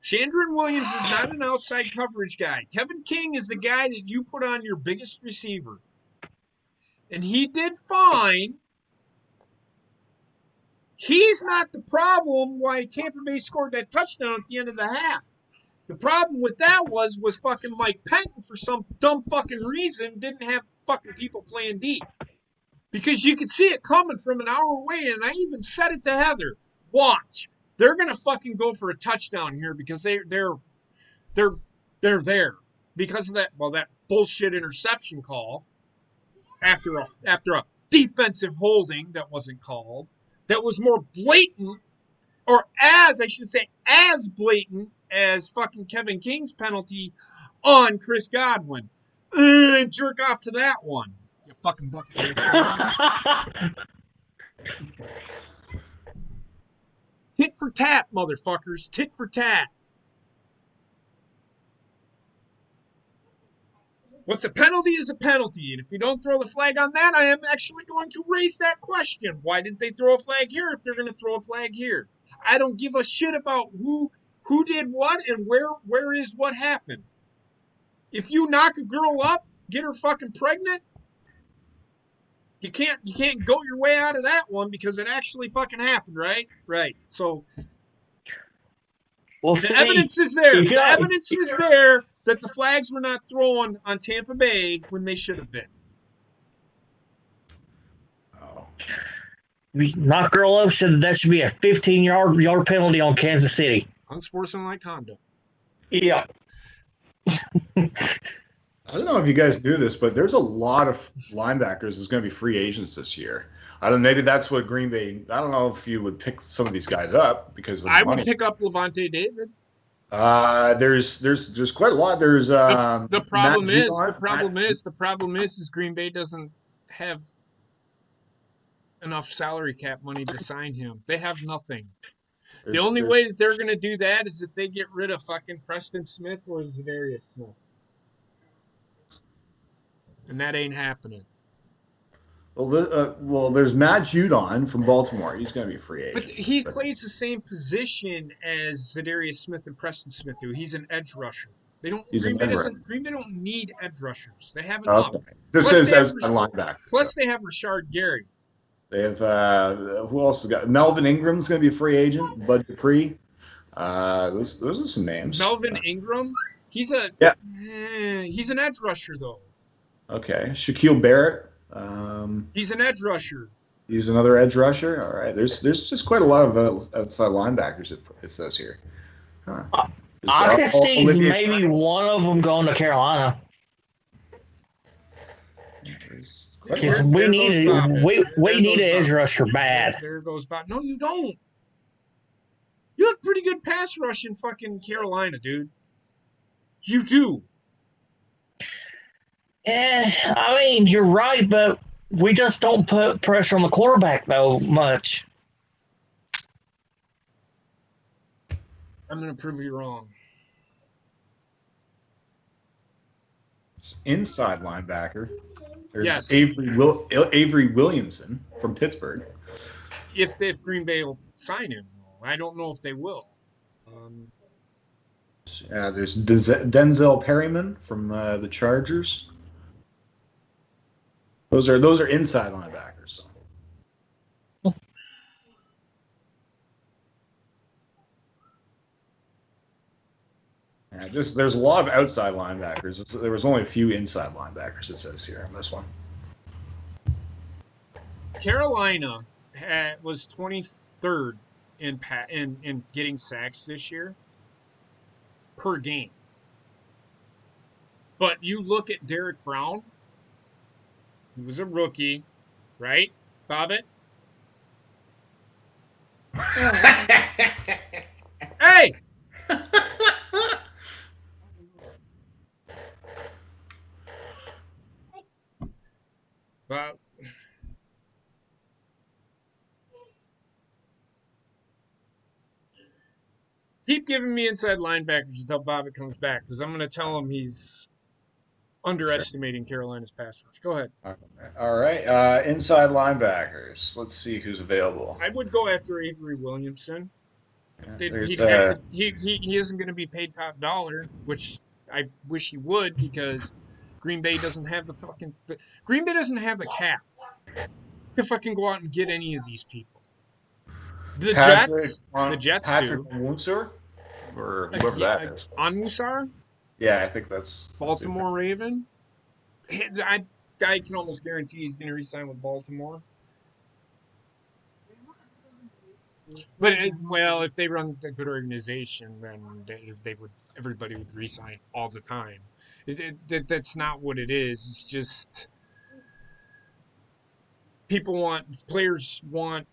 Chandron Williams is not an outside coverage guy. Kevin King is the guy that you put on your biggest receiver. And he did fine. He's not the problem why Tampa Bay scored that touchdown at the end of the half. The problem with that was fucking Mike Penton, for some dumb fucking reason, didn't have fucking people playing deep. Because you could see it coming from an hour away, and I even said it to Heather. Watch. They're going to fucking go for a touchdown here because they're there. Because of that bullshit interception call after a defensive holding that wasn't called, that was more blatant, or as blatant as fucking Kevin King's penalty on Chris Godwin. Jerk off to that one. You fucking bucket. Tit for tat, motherfuckers. Tit for tat. What's a penalty is a penalty. And if you don't throw the flag on that, I am actually going to raise that question. Why didn't they throw a flag here if they're going to throw a flag here? I don't give a shit about who Who did what and where is what happened? If you knock a girl up, get her fucking pregnant, you can't go your way out of that one because it actually fucking happened, right? Right. So Well, the evidence is there. if The you're- evidence is there that the flags were not thrown on Tampa Bay when they should have been. Oh. knock girl up, that should be a 15-yard penalty on Kansas City. Unsportsmanlike conduct. Yeah. I don't know if you guys knew this, but there's a lot of linebackers that's going to be free agents this year. I don't know, maybe that's what Green Bay. I don't know if you would pick some of these guys up because of the money. Would pick up Levante David. There's quite a lot. There's the problem is Green Bay doesn't have enough salary cap money to sign him. They have nothing. The only way that they're going to do that is if they get rid of fucking Preston Smith or Zadarius Smith. And that ain't happening. Well, there's Matt Judon from Baltimore. He's going to be a free agent. But he plays the same position as Zadarius Smith and Preston Smith do. He's an edge rusher. Green Bay don't need edge rushers. They have enough. Okay. This is as a linebacker. Plus, they have Rashard Gary. They have who else has got? Melvin Ingram's going to be a free agent. Bud Dupree. Those are some names. Melvin Ingram. He's an edge rusher though. Okay. Shaquille Barrett. He's an edge rusher. He's another edge rusher. All right. There's just quite a lot of outside linebackers. It says here. Huh. I can see maybe one of them going to Carolina. Because we need an edge rusher bad. There goes Bob. No, you don't. You have pretty good pass rush in fucking Carolina, dude. You do. I mean, you're right, but we just don't put pressure on the quarterback, though, much. I'm going to prove you wrong. Inside linebacker. There's yes. Avery Williamson from Pittsburgh. If Green Bay will sign him, I don't know if they will. There's Denzel Perryman from the Chargers. Those are inside linebackers. So. Yeah, there's a lot of outside linebackers. There was only a few inside linebackers, it says here on this one. Carolina was 23rd in getting sacks this year per game. But you look at Derek Brown, he was a rookie, right, Bobbitt? Hey! Well, keep giving me inside linebackers until Bobbitt comes back, because I'm going to tell him he's underestimating Carolina's pass rush. Go ahead. All right. Inside linebackers. Let's see who's available. I would go after Avery Williamson. Yeah, he isn't going to be paid top dollar, which I wish he would, because Green Bay doesn't have the cap to fucking go out and get any of these people. The Jets Patrick do. Onwuasor, or whoever that is. Onwuasor? Yeah, I think that's Baltimore Raven. I can almost guarantee he's going to re-sign with Baltimore. But if they run a good organization, then everybody would re-sign all the time. That's not what it is. It's just players want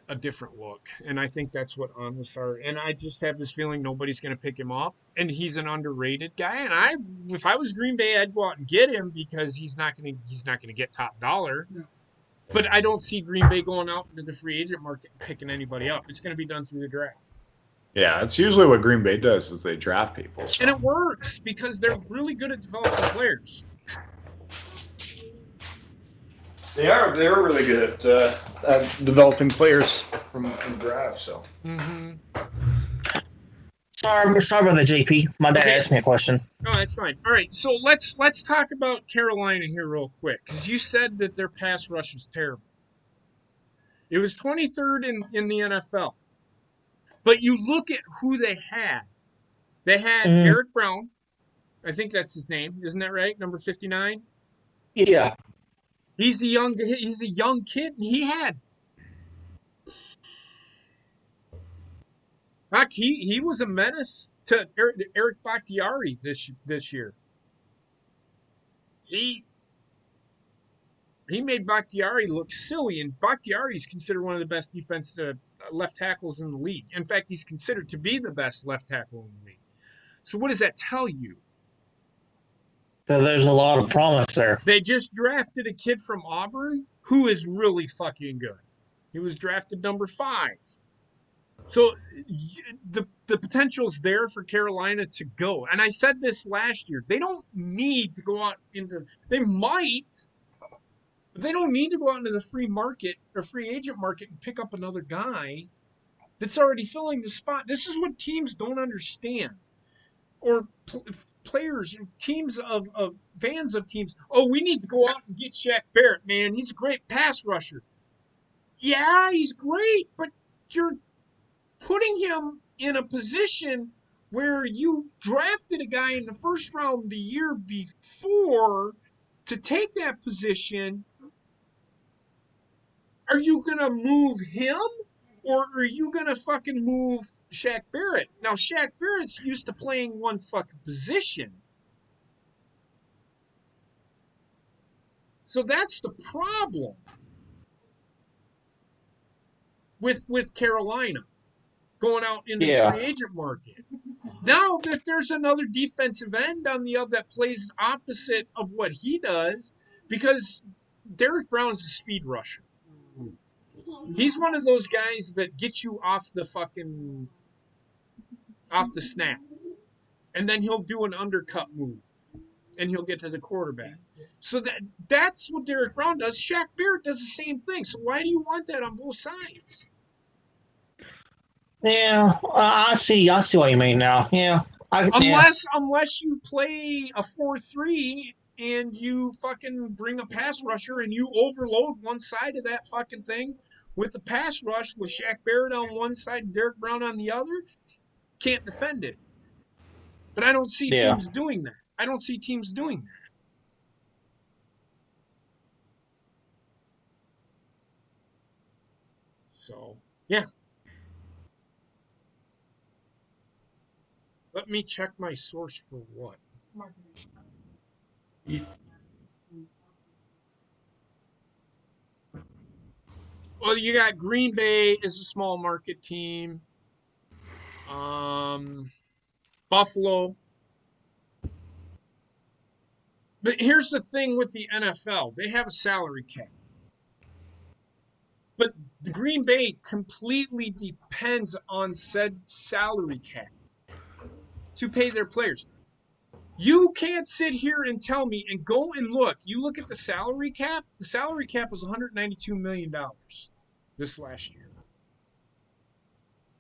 a different look, and I think that's what Onwuasor. And I just have this feeling nobody's going to pick him up, and he's an underrated guy. And if I was Green Bay, I'd go out and get him because he's not going to get top dollar. No. But I don't see Green Bay going out into the free agent market and picking anybody up. It's going to be done through the draft. Yeah, it's usually what Green Bay does is they draft people. So. And it works because they're really good at developing players. They are really good at developing players from draft. So. Mm-hmm. Sorry about that, JP. My dad asked me a question. No, that's fine. All right, so let's talk about Carolina here real quick, because you said that their pass rush is terrible. It was 23rd in the NFL. But you look at who they had. They had Derek Brown. I think that's his name. Isn't that right? Number 59? Yeah. He's a young kid, and he had he was a menace to Eric Bakhtiari this year. He made Bakhtiari look silly, and Bakhtiari is considered one of the best defensive left tackles in the league. In fact, he's considered to be the best left tackle in the league. So what does that tell you? So there's a lot of promise there. They just drafted a kid from Auburn who is really fucking good. He was drafted number 5. So the potential's there for Carolina to go. And I said this last year. They don't need to go out into – they might – but they don't need to go out into the free market or free agent market and pick up another guy that's already filling the spot. This is what teams don't understand. Or players, teams of fans of teams. Oh, we need to go out and get Shaq Barrett, man. He's a great pass rusher. Yeah, he's great, but you're putting him in a position where you drafted a guy in the first round the year before to take that position. Are you going to move him, or are you going to fucking move Shaq Barrett? Now, Shaq Barrett's used to playing one fucking position. So that's the problem with Carolina going out into the free agent market. Now, if there's another defensive end on the other that plays opposite of what he does, because Derek Brown's a speed rusher. He's one of those guys that gets you off the snap. And then he'll do an undercut move. And he'll get to the quarterback. So that's what Derek Brown does. Shaq Barrett does the same thing. So why do you want that on both sides? Yeah, I see what you mean now. Yeah. Unless you play a 4-3 and you fucking bring a pass rusher and you overload one side of that fucking thing with the pass rush with Shaq Barrett on one side and Derek Brown on the other, can't defend it. But I don't see teams doing that. So, yeah. Let me check my source for what? Well, you got Green Bay is a small market team. Buffalo. But here's the thing with the NFL. They have a salary cap. But the Green Bay completely depends on said salary cap to pay their players. You can't sit here and tell me and go and look. You look at the salary cap. The salary cap was $192 million this last year.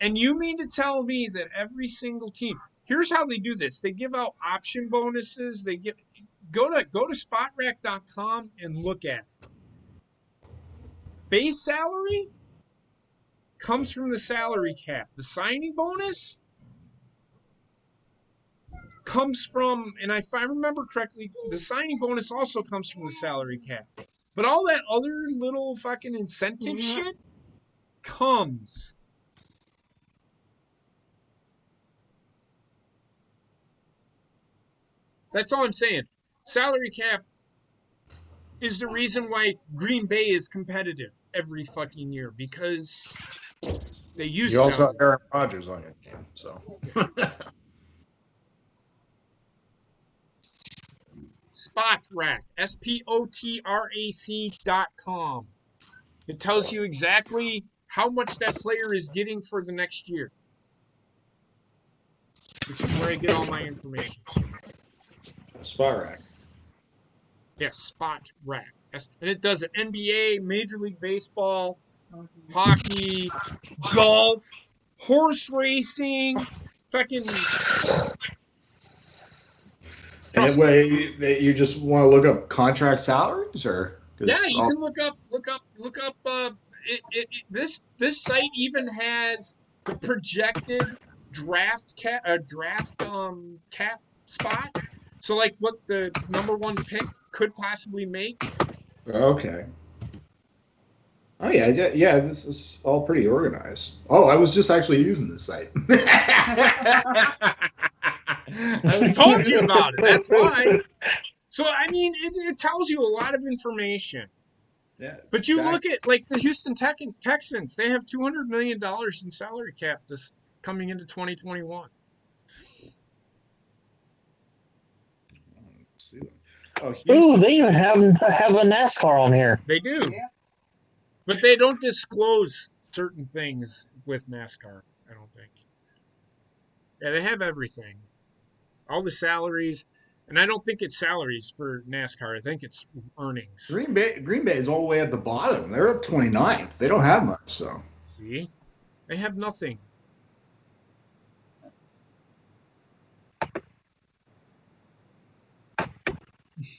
And you mean to tell me that every single team, here's how they do this. They give out option bonuses. Go to spotrac.com and look at it. Base salary comes from the salary cap. The signing bonus comes from, and if I remember correctly, the signing bonus also comes from the salary cap. But all that other little fucking incentive shit comes. That's all I'm saying. Salary cap is the reason why Green Bay is competitive every fucking year, because they use. You also have Aaron Rodgers on your team, so. Spotrac, SPOTRAC.com. It tells you exactly how much that player is getting for the next year, which is where I get all my information. Spotrac. Yes, Spotrac. And it does it NBA, Major League Baseball, hockey, golf, horse racing, fucking. And way you just want to look up contract salaries, or Yeah, you can look up. This site even has the projected cap spot. So like what the number one pick could possibly make. Okay. Oh yeah. This is all pretty organized. Oh, I was just actually using this site. I told you about it. That's why. So I mean, it tells you a lot of information. Yeah. But you look at like the Houston Texans, they have $200 million in salary cap this coming into 2021. Oh, Ooh, they even have a NASCAR on here. They do. Yeah. But they don't disclose certain things with NASCAR, I don't think. Yeah, they have everything. All the salaries, and I don't think it's salaries for NASCAR. I think it's earnings. Green Bay is all the way at the bottom. They're up 29th. They don't have much, so. See? They have nothing.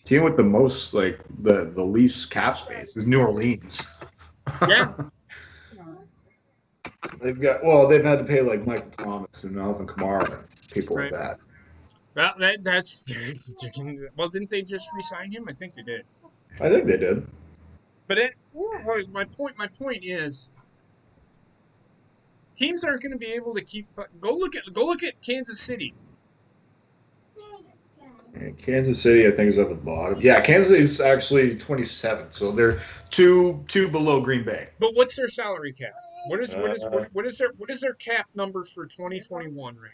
Team with the most, like, the least cap space is New Orleans. Yeah. They've had to pay like Michael Thomas and Alvin Kamara and people like that. Well, that's well. Didn't they just re-sign him? I think they did. I think they did. But my point is, teams aren't going to be able to keep. Go look at Kansas City. Kansas City, I think, is at the bottom. Yeah, Kansas City is actually 27th, so they're two below Green Bay. But what's their salary cap? What is their cap number for 2021 right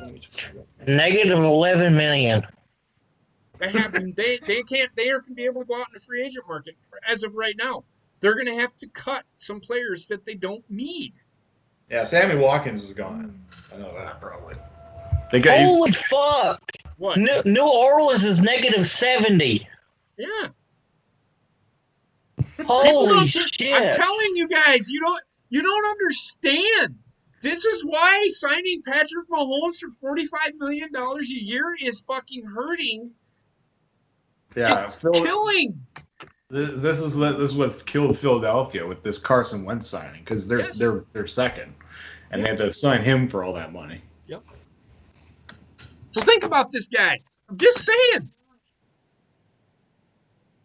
now? Negative 11 million. They aren't going to be able to go out in the free agent market as of right now. They're going to have to cut some players that they don't need. Yeah, Sammy Watkins is gone. I know that probably. Holy fuck! What? New Orleans is negative 70. Yeah. Holy shit! I'm telling you guys, you don't understand. This is why signing Patrick Mahomes for $45 million a year is fucking hurting. Yeah, it's killing. This is what killed Philadelphia with this Carson Wentz signing, because they're second, and they had to sign him for all that money. Yep. So think about this, guys. I'm just saying.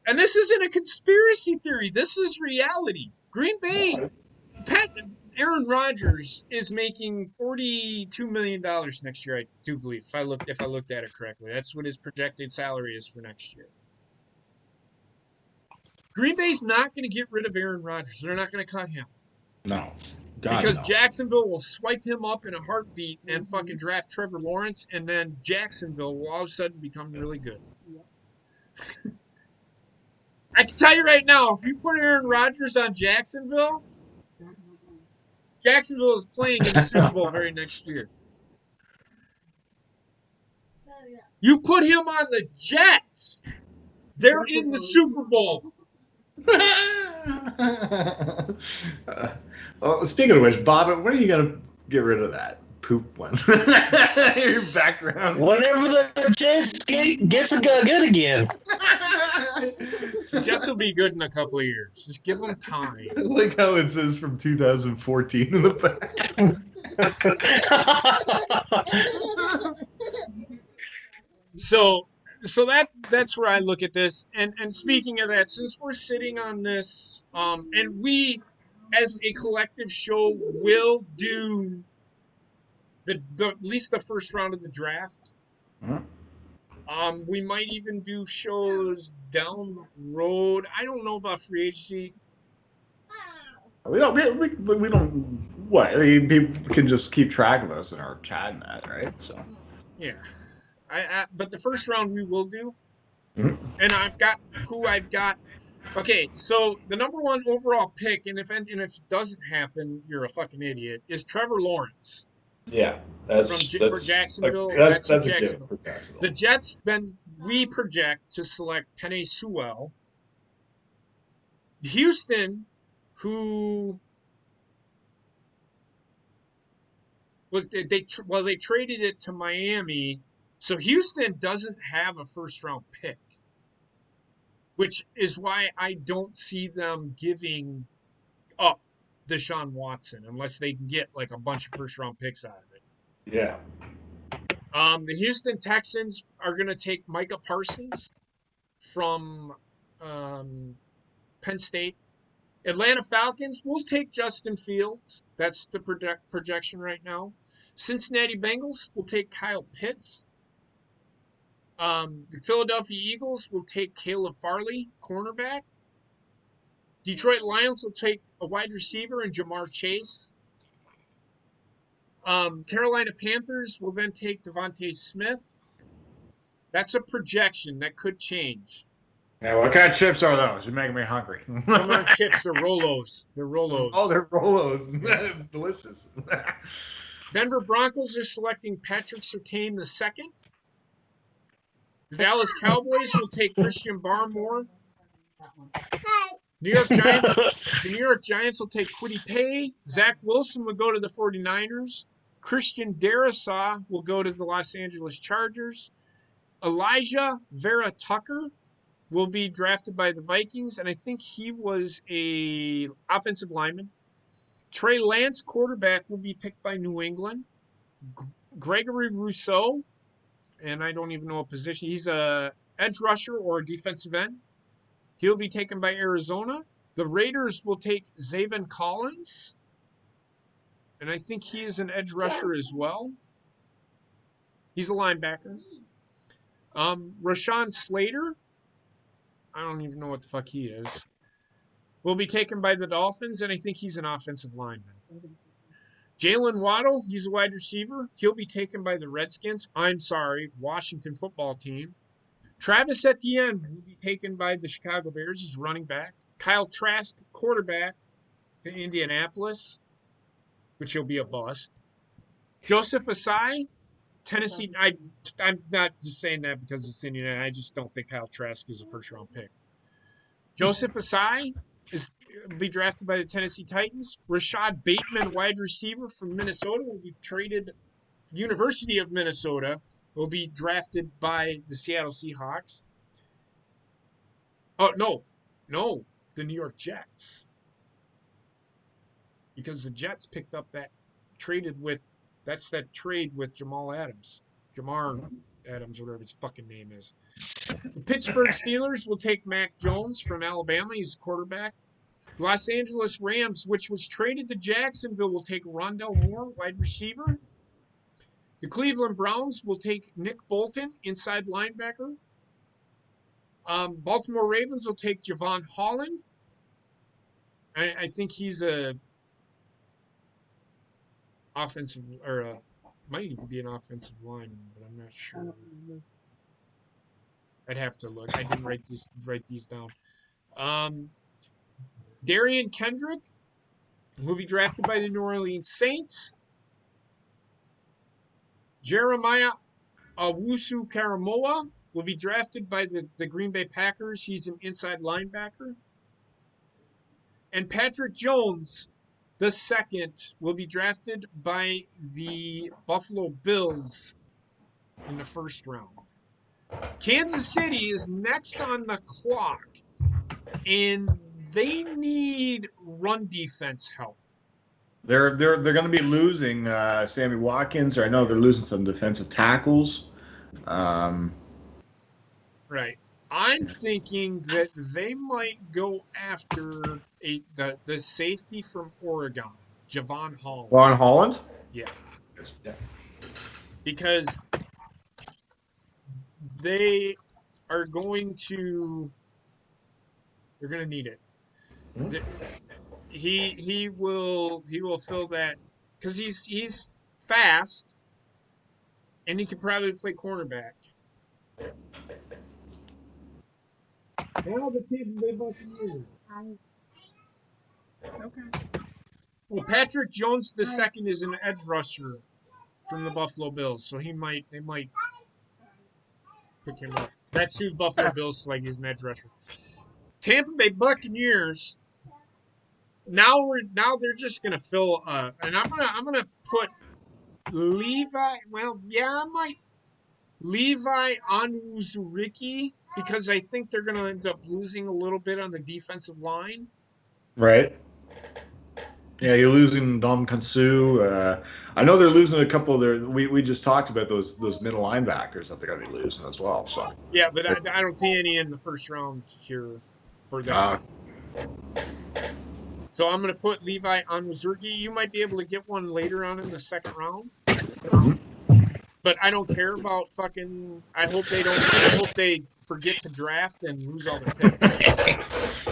And this isn't a conspiracy theory. This is reality. Green Bay, Aaron Rodgers is making $42 million next year, I do believe, if I looked at it correctly. That's what his projected salary is for next year. Green Bay's not going to get rid of Aaron Rodgers. They're not going to cut him. No. Because Jacksonville will swipe him up in a heartbeat and fucking draft Trevor Lawrence, and then Jacksonville will all of a sudden become really good. I can tell you right now, if you put Aaron Rodgers on Jacksonville is playing in the Super Bowl very next year. You put him on the Jets, they're in the Super Bowl. Well, speaking of which, Bob, when are you going to get rid of that poop one? Your background. Whenever the Jets gets good again. The Jets will be good in a couple of years. Just give them time. I like how it says from 2014 in the back. So that's where I look at this. And speaking of that, since we're sitting on this, and we as a collective show will do the at least the first round of the draft. Mm-hmm. We might even do shows down the road. I don't know about free agency. We don't. What? I mean, people can just keep track of us in our chat and that, right? So. Yeah. But the first round we will do. Mm-hmm. And I've got. Okay, so the number one overall pick, and if it doesn't happen, you're a fucking idiot, is Trevor Lawrence. Yeah, for Jacksonville. That's a Jacksonville. gift for Jacksonville. The Jets then we project to select Penei Sewell. Houston, who Well, they traded it to Miami, so Houston doesn't have a first-round pick, which is why I don't see them giving up Deshaun Watson unless they can get like a bunch of first-round picks out of it. Yeah. The Houston Texans are going to take Micah Parsons from Penn State. Atlanta Falcons will take Justin Fields. That's the projection right now. Cincinnati Bengals will take Kyle Pitts. The Philadelphia Eagles will take Caleb Farley, cornerback. Detroit Lions will take a wide receiver in Jamar Chase. Carolina Panthers will then take Devontae Smith. That's a projection that could change. Yeah, what kind of chips are those? You're making me hungry. Come on, chips. They're Rolos. They're Rolos. Oh, they're Rolos. Delicious. Denver Broncos are selecting Patrick Surtain II. The Dallas Cowboys will take Christian Barmore. The New York Giants will take Kwity Paye. Zach Wilson will go to the 49ers. Christian Darrisaw will go to the Los Angeles Chargers. Elijah Vera Tucker will be drafted by the Vikings, and I think he was a offensive lineman. Trey Lance, quarterback, will be picked by New England. Gregory Rousseau, and I don't even know what position. He's a edge rusher or a defensive end. He'll be taken by Arizona. The Raiders will take Zaven Collins, and I think he is an edge rusher as well. He's a linebacker. Rashaan Slater, I don't even know what the fuck he is, will be taken by the Dolphins, and I think he's an offensive lineman. Jalen Waddle, he's a wide receiver. He'll be taken by the Redskins. Washington football team. Travis Etienne will be taken by the Chicago Bears. He's running back. Kyle Trask, quarterback, to Indianapolis, which he'll be a bust. Joseph Asai, Tennessee. I'm not just saying that because it's Indiana. I just don't think Kyle Trask is a first-round pick. Joseph Asai will be drafted by the Tennessee Titans. Rashad Bateman, wide receiver from Minnesota, will be traded. University of Minnesota will be drafted by the Seattle Seahawks. Oh, no, the New York Jets. Because the Jets picked up that trade with Jamar Adams, whatever his fucking name is. The Pittsburgh Steelers will take Mac Jones from Alabama. He's a quarterback. Los Angeles Rams, which was traded to Jacksonville, will take Rondell Moore, wide receiver. The Cleveland Browns will take Nick Bolton, inside linebacker. Baltimore Ravens will take Javon Holland. I think he's a offensive, or might even be an offensive lineman, but I'm not sure. I'd have to look. I didn't write these down. Darian Kendrick will be drafted by the New Orleans Saints. Jeremiah Owusu-Karamoah will be drafted by the Green Bay Packers. He's an inside linebacker. And Patrick Jones II will be drafted by the Buffalo Bills in the first round. Kansas City is next on the clock, and they need run defense help. They're going to be losing Sammy Watkins, or I know they're losing some defensive tackles. Right. I'm thinking that they might go after the safety from Oregon, Javon Holland. Ron Holland? Yeah. Because they're going to need it. He will fill that because he's fast and he could probably play cornerback. Now the Tampa Bay Buccaneers. Okay. Well, Patrick Jones II is an edge rusher from the Buffalo Bills, so they might pick him up. That's who Buffalo Bills select as an edge rusher. Tampa Bay Buccaneers. Now they're just gonna fill. And I'm gonna put Levi, I might. Levi Onwuzurike, because I think they're going to end up losing a little bit on the defensive line. Right. Yeah, you're losing Dom Kansu. I know they're losing a couple of their. We just talked about those middle linebackers that they're going to be losing as well. So Yeah, but I don't see any in the first round here for them. So I'm going to put Levi Onwuzurike. You might be able to get one later on in the second round. But I don't care about fucking. I hope they don't. I hope they forget to draft and lose all their picks.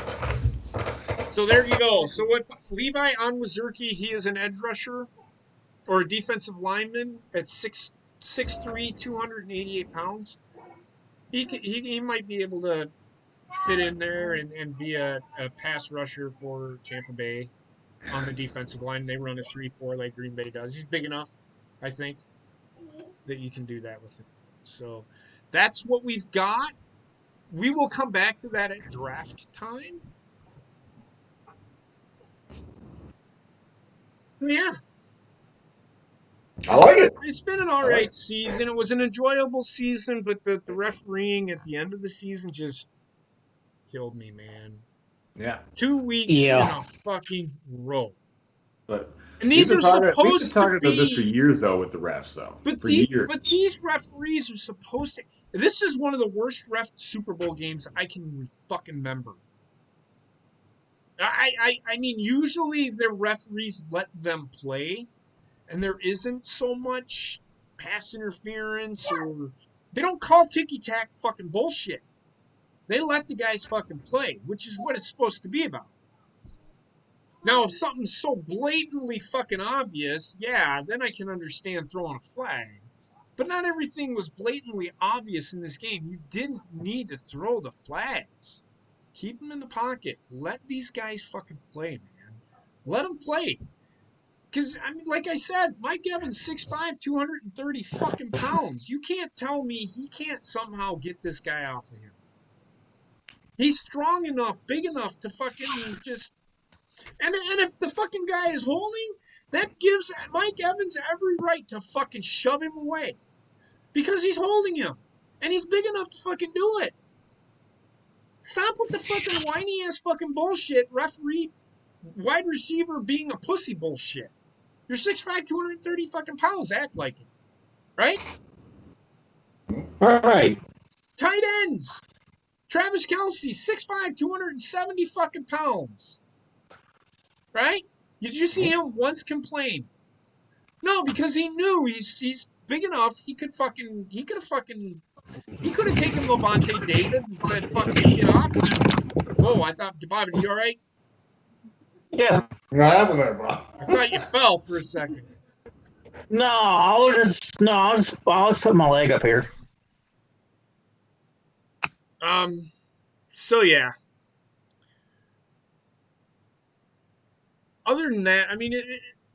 So there you go. So what Levi Onwuzurike, he is an edge rusher or a defensive lineman at 6'3", 288 pounds. He might be able to fit in there and be a pass rusher for Tampa Bay on the defensive line. They run a 3-4 like Green Bay does. He's big enough, I think, that you can do that with him. So that's what we've got. We will come back to that at draft time. Yeah. I like it. It's been an all right season. It was an enjoyable season, but the refereeing at the end of the season just killed me, man. Yeah. 2 weeks in a fucking row. But and these are supposed we've been talking to be about this for years, though, with the refs, though. But for years. But these referees are supposed to. This is one of the worst ref Super Bowl games I can fucking remember. I mean, usually the referees let them play, and there isn't so much pass interference, or they don't call ticky-tack fucking bullshit. They let the guys fucking play, which is what it's supposed to be about. Now, if something's so blatantly fucking obvious, yeah, then I can understand throwing a flag. But not everything was blatantly obvious in this game. You didn't need to throw the flags. Keep them in the pocket. Let these guys fucking play, man. Let them play. Because, I mean, like I said, Mike Evans, 6'5", 230 fucking pounds. You can't tell me he can't somehow get this guy off of him. He's strong enough, big enough to fucking just... And if the fucking guy is holding, that gives Mike Evans every right to fucking shove him away. Because he's holding him. And he's big enough to fucking do it. Stop with the fucking whiny ass fucking bullshit, referee, wide receiver being a pussy bullshit. You're 6'5", 230 fucking pounds. Act like it. Right? All right. Tight ends. Travis Kelce, 6'5", 270 fucking pounds. Right? Did you see him once complain? No, because he knew he's big enough. He could have taken Levante David and said, "Fuck you, get off me." Whoa, I thought, Bobby, you all right? Yeah. What happened there, bro? I thought you fell for a second. No, I was putting my leg up here. So yeah. Other than that, I mean,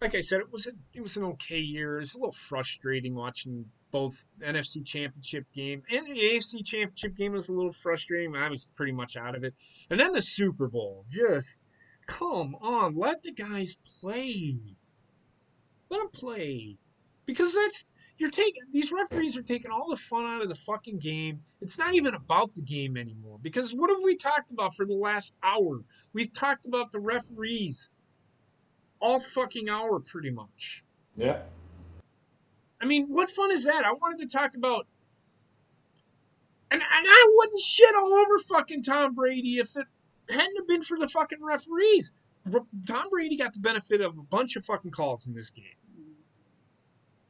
like I said, it was an okay year. It's a little frustrating watching both NFC Championship game and the AFC Championship game was a little frustrating. I was pretty much out of it. And then the Super Bowl, just come on, let the guys play. Let them play, because these referees are taking all the fun out of the fucking game. It's not even about the game anymore. Because what have we talked about for the last hour? We've talked about the referees all fucking hour, pretty much. Yeah. I mean, what fun is that? I wanted to talk about, and I wouldn't shit all over fucking Tom Brady if it hadn't have been for the fucking referees. Tom Brady got the benefit of a bunch of fucking calls in this game.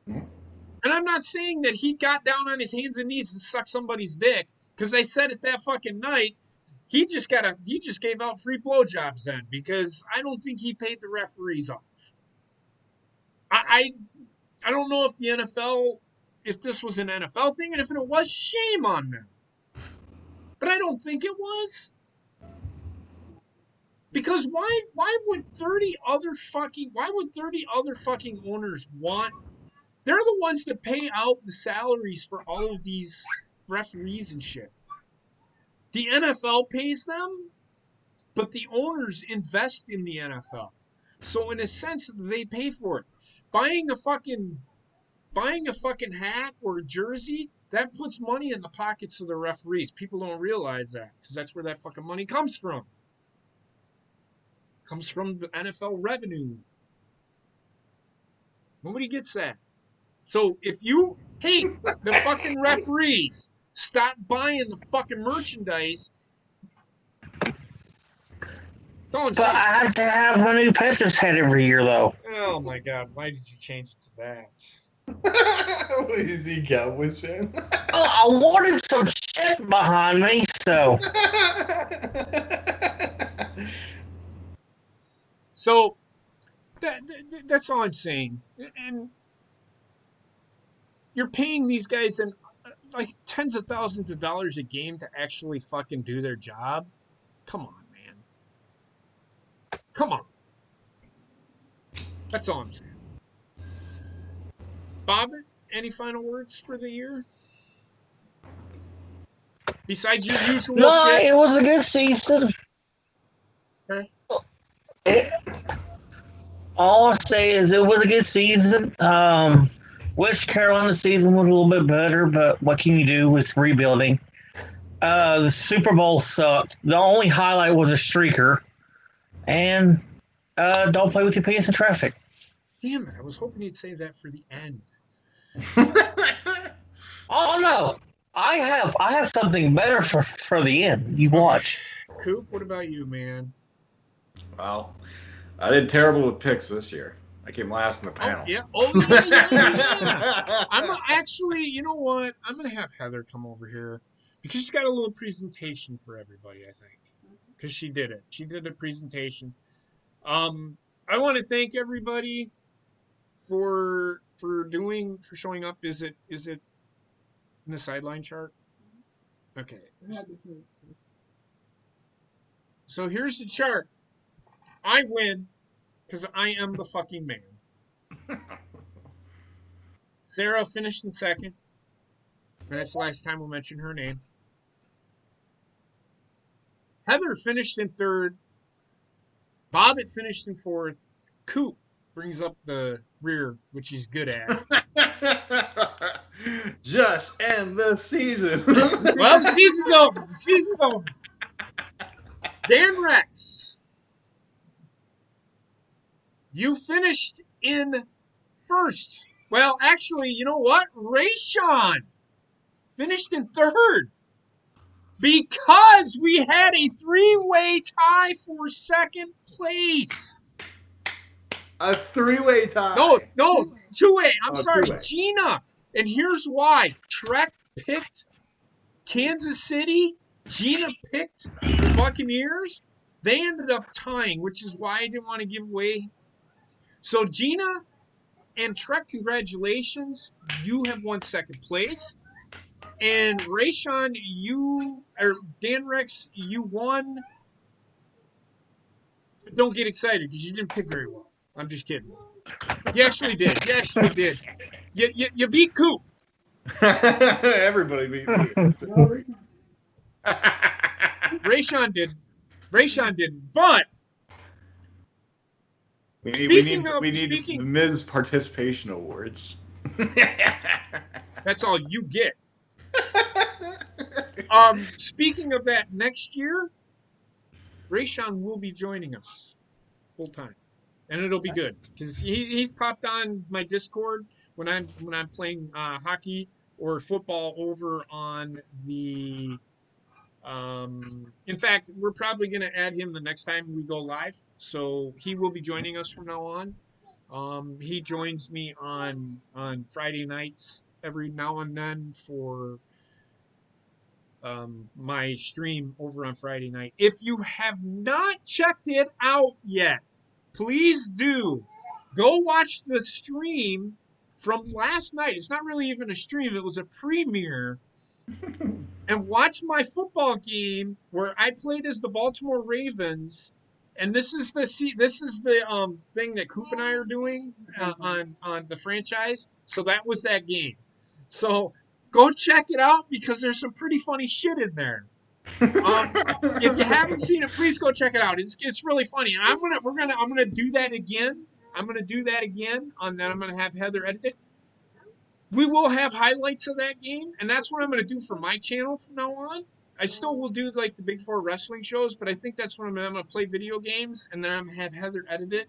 And I'm not saying that he got down on his hands and knees and sucked somebody's dick, because they said it that fucking night. He just gave out free blowjobs then, because I don't think he paid the referees off. I don't know if the NFL, if this was an NFL thing, and if it was, shame on them. But I don't think it was. Because why would 30 other fucking owners want? They're the ones that pay out the salaries for all of these referees and shit. The NFL pays them, but the owners invest in the NFL. So in a sense, they pay for it. Buying a fucking buying a fucking hat or a jersey, that puts money in the pockets of the referees. People don't realize that because that's where that fucking money comes from. Comes from the NFL revenue. Nobody gets that. So if you hate the fucking referees, stop buying the fucking merchandise. Don't But say, I have to have my new Panthers hat every year, though. oh my God, why did you change it to that? Is he a Cowboys fan? I wanted some shit behind me, so. So that's all I'm saying. And you're paying these guys in like tens of thousands of dollars a game to actually fucking do their job. Come on, man. Come on. That's all I'm saying. Bob, any final words for the year? Besides your usual No, shit? it was a good season. Okay. All I say is it was a good season. Wish Carolina's season was a little bit better, but what can you do with rebuilding? The Super Bowl sucked. The only highlight was a streaker. And don't play with your pants in traffic. Damn it, I was hoping you'd save that for the end. Oh no. I have something better for the end. You watch. Coop, what about you, man? Well, I did terrible with picks this year. I came last in the panel. Yeah. I'm actually, you know what? I'm gonna have Heather come over here because she's got a little presentation for everybody. I think because she did it. She did a presentation. I want to thank everybody for showing up. Is it in the sideline chart? Okay. So here's the chart. I win because I am the fucking man. Sarah finished in second. And that's the last time we'll mention her name. Heather finished in third. Bobbitt finished in fourth. Coop brings up the rear, which he's good at. Just end the season. Well, the season's over. The season's over. Dan Rex, you finished in first. Well, actually, you know what? Rashaan finished in third because we had a three-way tie for second place. A three-way tie. No, two-way. I'm sorry, two-way. Gina. And here's why. Trek picked Kansas City. Gina picked the Buccaneers. They ended up tying, which is why I didn't want to give away. So Gina and Trek, congratulations. You have won second place. And Rashaan, Dan Rex, you won. But don't get excited because you didn't pick very well. I'm just kidding. You actually did. You beat Coop. Everybody beat me. Rashaan didn't. But we need the Ms. Participation Awards. That's all you get. Speaking of that, next year, Rashaan will be joining us full time, and it'll be good because he's popped on my Discord when I'm playing hockey or football over on the. In fact, we're probably going to add him the next time we go live, so he will be joining us from now on. He joins me on Friday nights every now and then for my stream over on Friday night. If you have not checked it out yet, please do. Go watch the stream from last night. It's not really even a stream. It was a premiere. And watch my football game where I played as the Baltimore Ravens. And this is the thing that Coop and I are doing on the franchise. So that was that game. So go check it out because there's some pretty funny shit in there. If you haven't seen it, please go check it out. It's really funny, and I'm gonna do that again. I'm gonna do that again, and then I'm gonna have Heather edit it. We will have highlights of that game, and that's what I'm going to do for my channel from now on. I still will do like the Big Four wrestling shows, but I think that's what I'm going to play video games, and then I'm going to have Heather edit it,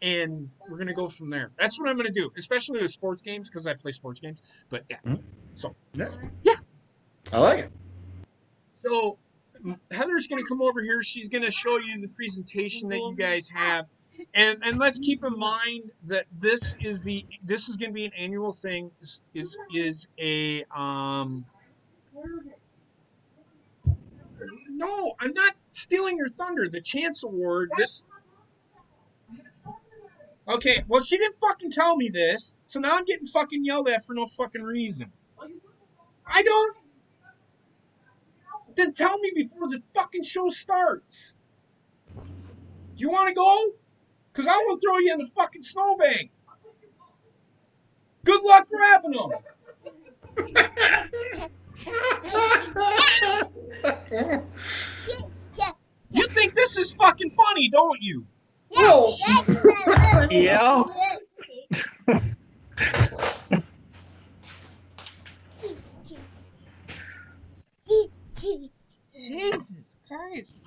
and we're going to go from there. That's what I'm going to do, especially with sports games because I play sports games. But yeah, so Yeah. I like it. So Heather's going to come over here. She's going to show you the presentation that you guys have, and let's keep in mind that this is going to be an annual thing. Is a No, I'm not stealing your thunder. The Chance Award. Okay, well she didn't fucking tell me this, so now I'm getting fucking yelled at for no fucking reason. I don't. Then tell me before the fucking show starts. Do you want to go? Because I will throw you in the fucking snowbank. Good luck grabbing them. You think this is fucking funny, don't you? Well, Yeah. Jesus Christ.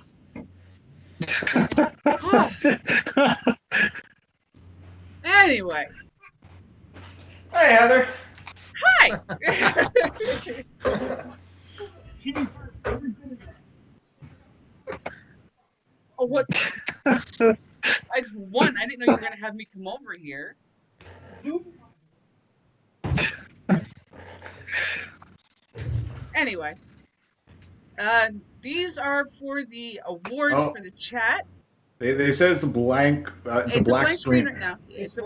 Anyway. Hey, Heather. Hi. Oh, what? I didn't know you were gonna have me come over here. Anyway, these are for the awards for the chat. They said it's a blank. It's a black screen right now. It's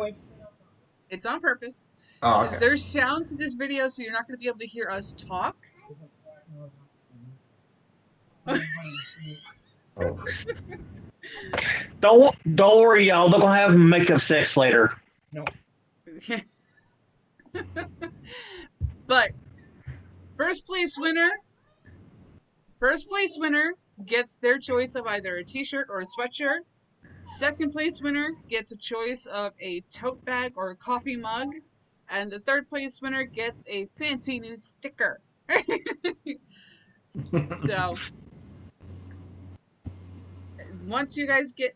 on purpose. Oh, Because okay. there's sound to this video, so you're not going to be able to hear us talk. Don't worry, y'all. They're gonna have makeup sex later. No. But first place winner gets their choice of either a t-shirt or a sweatshirt. Second place winner gets a choice of a tote bag or a coffee mug. And the third place winner gets a fancy new sticker. So once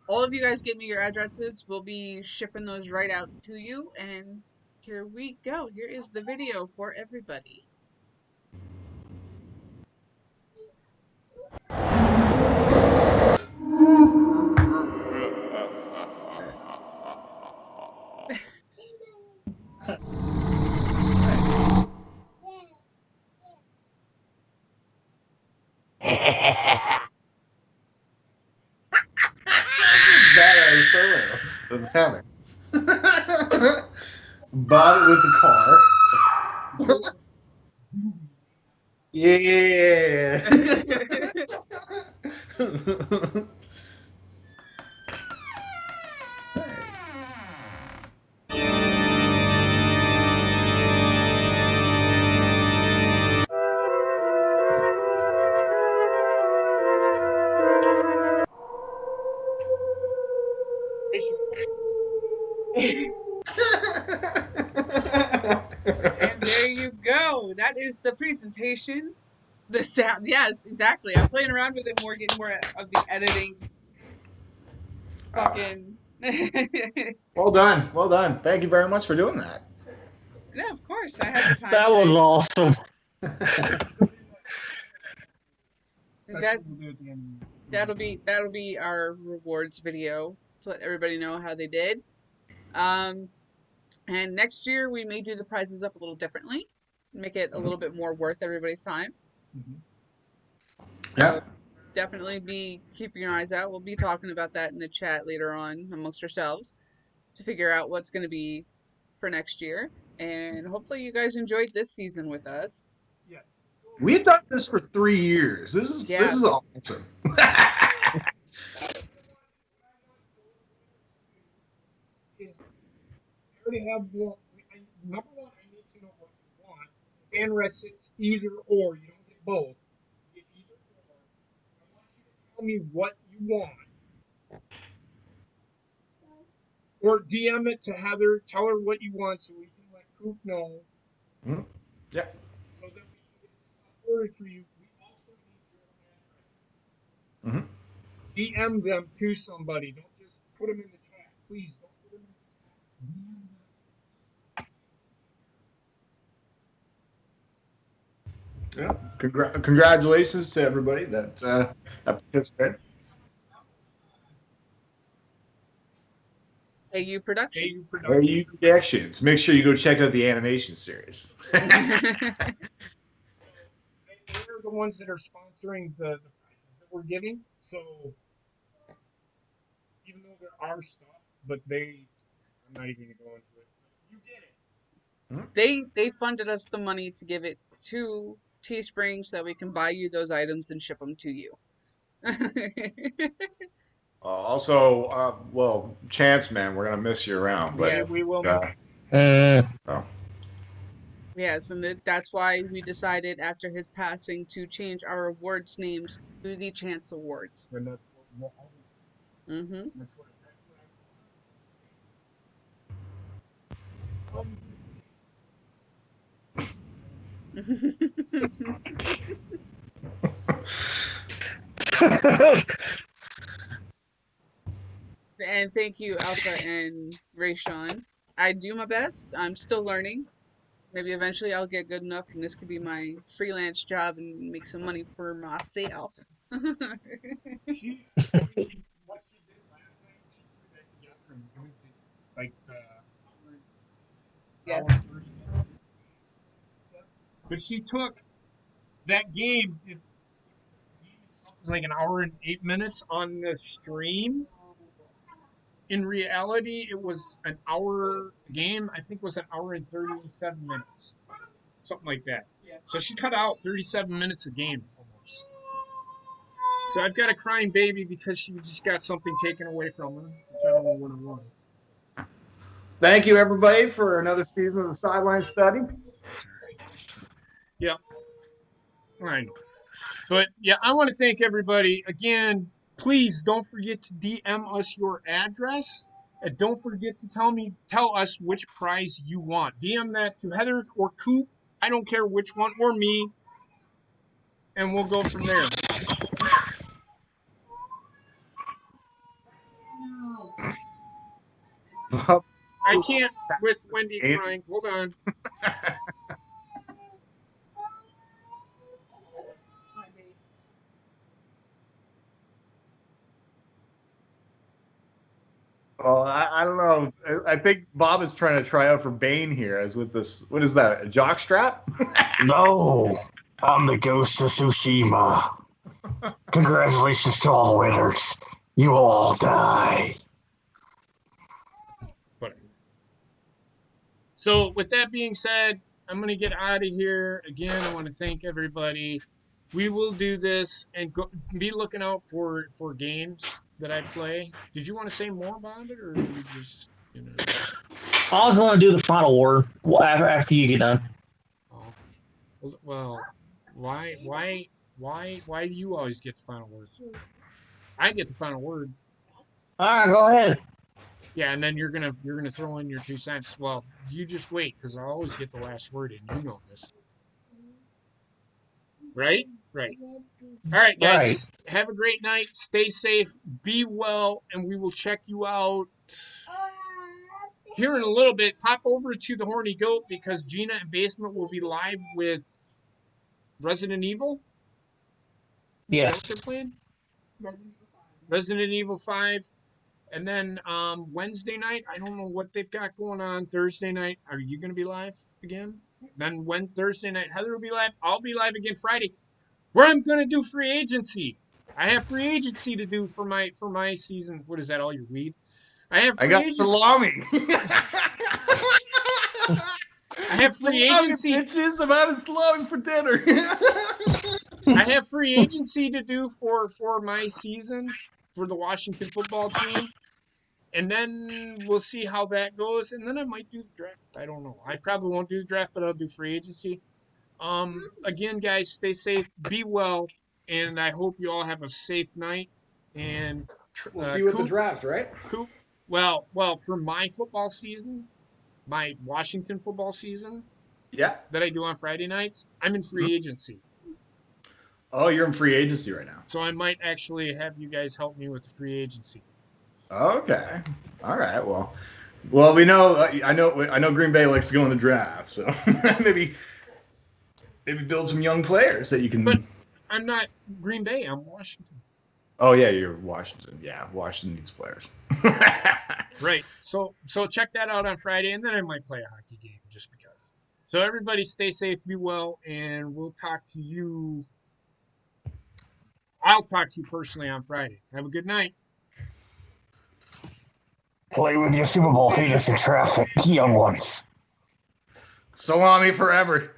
all of you guys get me your addresses, we'll be shipping those right out to you. And here we go. Here is the video for everybody. Badass photo of Heather. Bought it with the car. Yeah. And there you go. That is the presentation. The sound. Yes, exactly. I'm playing around with it more, getting more of the editing. Fucking. Well done. Well done. Thank you very much for doing that. Yeah, of course. I had the time. That was awesome. That'll be our rewards video to let everybody know how they did. And next year we may do the prizes up a little differently, make it a little bit more worth everybody's time. Yeah. So definitely be keeping your eyes out. We'll be talking about that in the chat later on amongst ourselves to figure out what's going to be for next year. And hopefully you guys enjoyed this season with us. We've done this for 3 years. This is awesome. already have one. Number one, I need to know what you want. Dan Rest, it's either or. You don't get both. You get either or. I want you to tell me what you want. Or DM it to Heather. Tell her what you want so we can let Coop know. Mhm. Yeah. So that we can get the stuff ordered for you. We also need your addresses. Hmm. DM them to somebody. Don't just put them in the chat. Please don't put them in the chat. DM them. Yeah. Congratulations to everybody that participated. AU Productions. Or you reactions. Make sure you go check out the animation series. They're the ones that are sponsoring the prizes that we're giving. So even though there are stuff, but I'm not even going to go into it. But you get it. They funded us the money to give it to Teespring so that we can buy you those items and ship them to you. Also, well, Chance, man, we're gonna miss you around, but Yes. We will. oh. Yes, and that's why we decided after his passing to change our awards names to the Chance Awards. And that's what we'll always do. Mm-hmm. That's what I want. And thank you, Alpha and Rashaan. I do my best. I'm still learning. Maybe eventually I'll get good enough and this could be my freelance job and make some money for myself. She, I mean, what she did last night, she threw that together and went to like Yes. hour and 30 minutes. But she took that game. If the game itself was like an hour and 8 minutes on the stream, in reality, it was an hour game. I think was an hour and 37 minutes, something like that. So she cut out 37 minutes a game almost. So I've got a crying baby because she just got something taken away from her, which I don't know what it was. Thank you, everybody, for another season of the Sideline Study. Yeah, I know. But yeah, I want to thank everybody again. Please don't forget to DM us your address. And don't forget to tell us which prize you want. DM that to Heather or Coop. I don't care which one, or me, and we'll go from there. I can't with Wendy crying. Hold on. Well, I don't know. I think Bob is trying to try out for Bane here, as with this. What is that? A jock strap? No, I'm the ghost of Tsushima. Congratulations to all the winners. You will all die. So, with that being said, I'm going to get out of here. Again, I want to thank everybody. We will do this and be looking out for games that I play. Did you want to say more about it, or you just, I was going to do the final word after you get done. Oh, well, why do you always get the final word? I get the final word. All right, go ahead. Yeah, and then you're gonna throw in your 2 cents. Well, you just wait because I always get the last word in. You know this, right? Right. All right, Right. guys. Have a great night. Stay safe. Be well, and we will check you out here in a little bit. Pop over to the Horny Goat because Gina and Basement will be live with Resident Evil. Yes. Is that what they're playing? Resident Evil 5. And then Wednesday night, I don't know what they've got going on. Thursday night, are you going to be live again? Then Thursday night, Heather will be live. I'll be live again Friday, where I'm going to do free agency. I have free agency to do for my season. What is that? All your weed? I have I free got agency. salami. I have free salami, agency. bitches. I'm having salami for dinner. I have free agency to do for my season for the Washington football team. And then we'll see how that goes. And then I might do the draft. I don't know. I probably won't do the draft, but I'll do free agency. Again, guys, stay safe, be well, and I hope you all have a safe night. And we'll see you at the draft, right? Coop. Well, for my football season, my Washington football season, Yeah. that I do on Friday nights, I'm in free agency. Oh, you're in free agency right now. So I might actually have you guys help me with the free agency. Okay. All right. Well, we know. I know. Green Bay likes to go in the draft, so maybe build some young players that you can. But I'm not Green Bay. I'm Washington. Oh yeah, you're Washington. Yeah, Washington needs players. Right. So check that out on Friday, and then I might play a hockey game just because. So everybody stay safe, be well, and we'll talk to you. I'll talk to you personally on Friday. Have a good night. Play with your Super Bowl haters in traffic, young ones. Salami forever.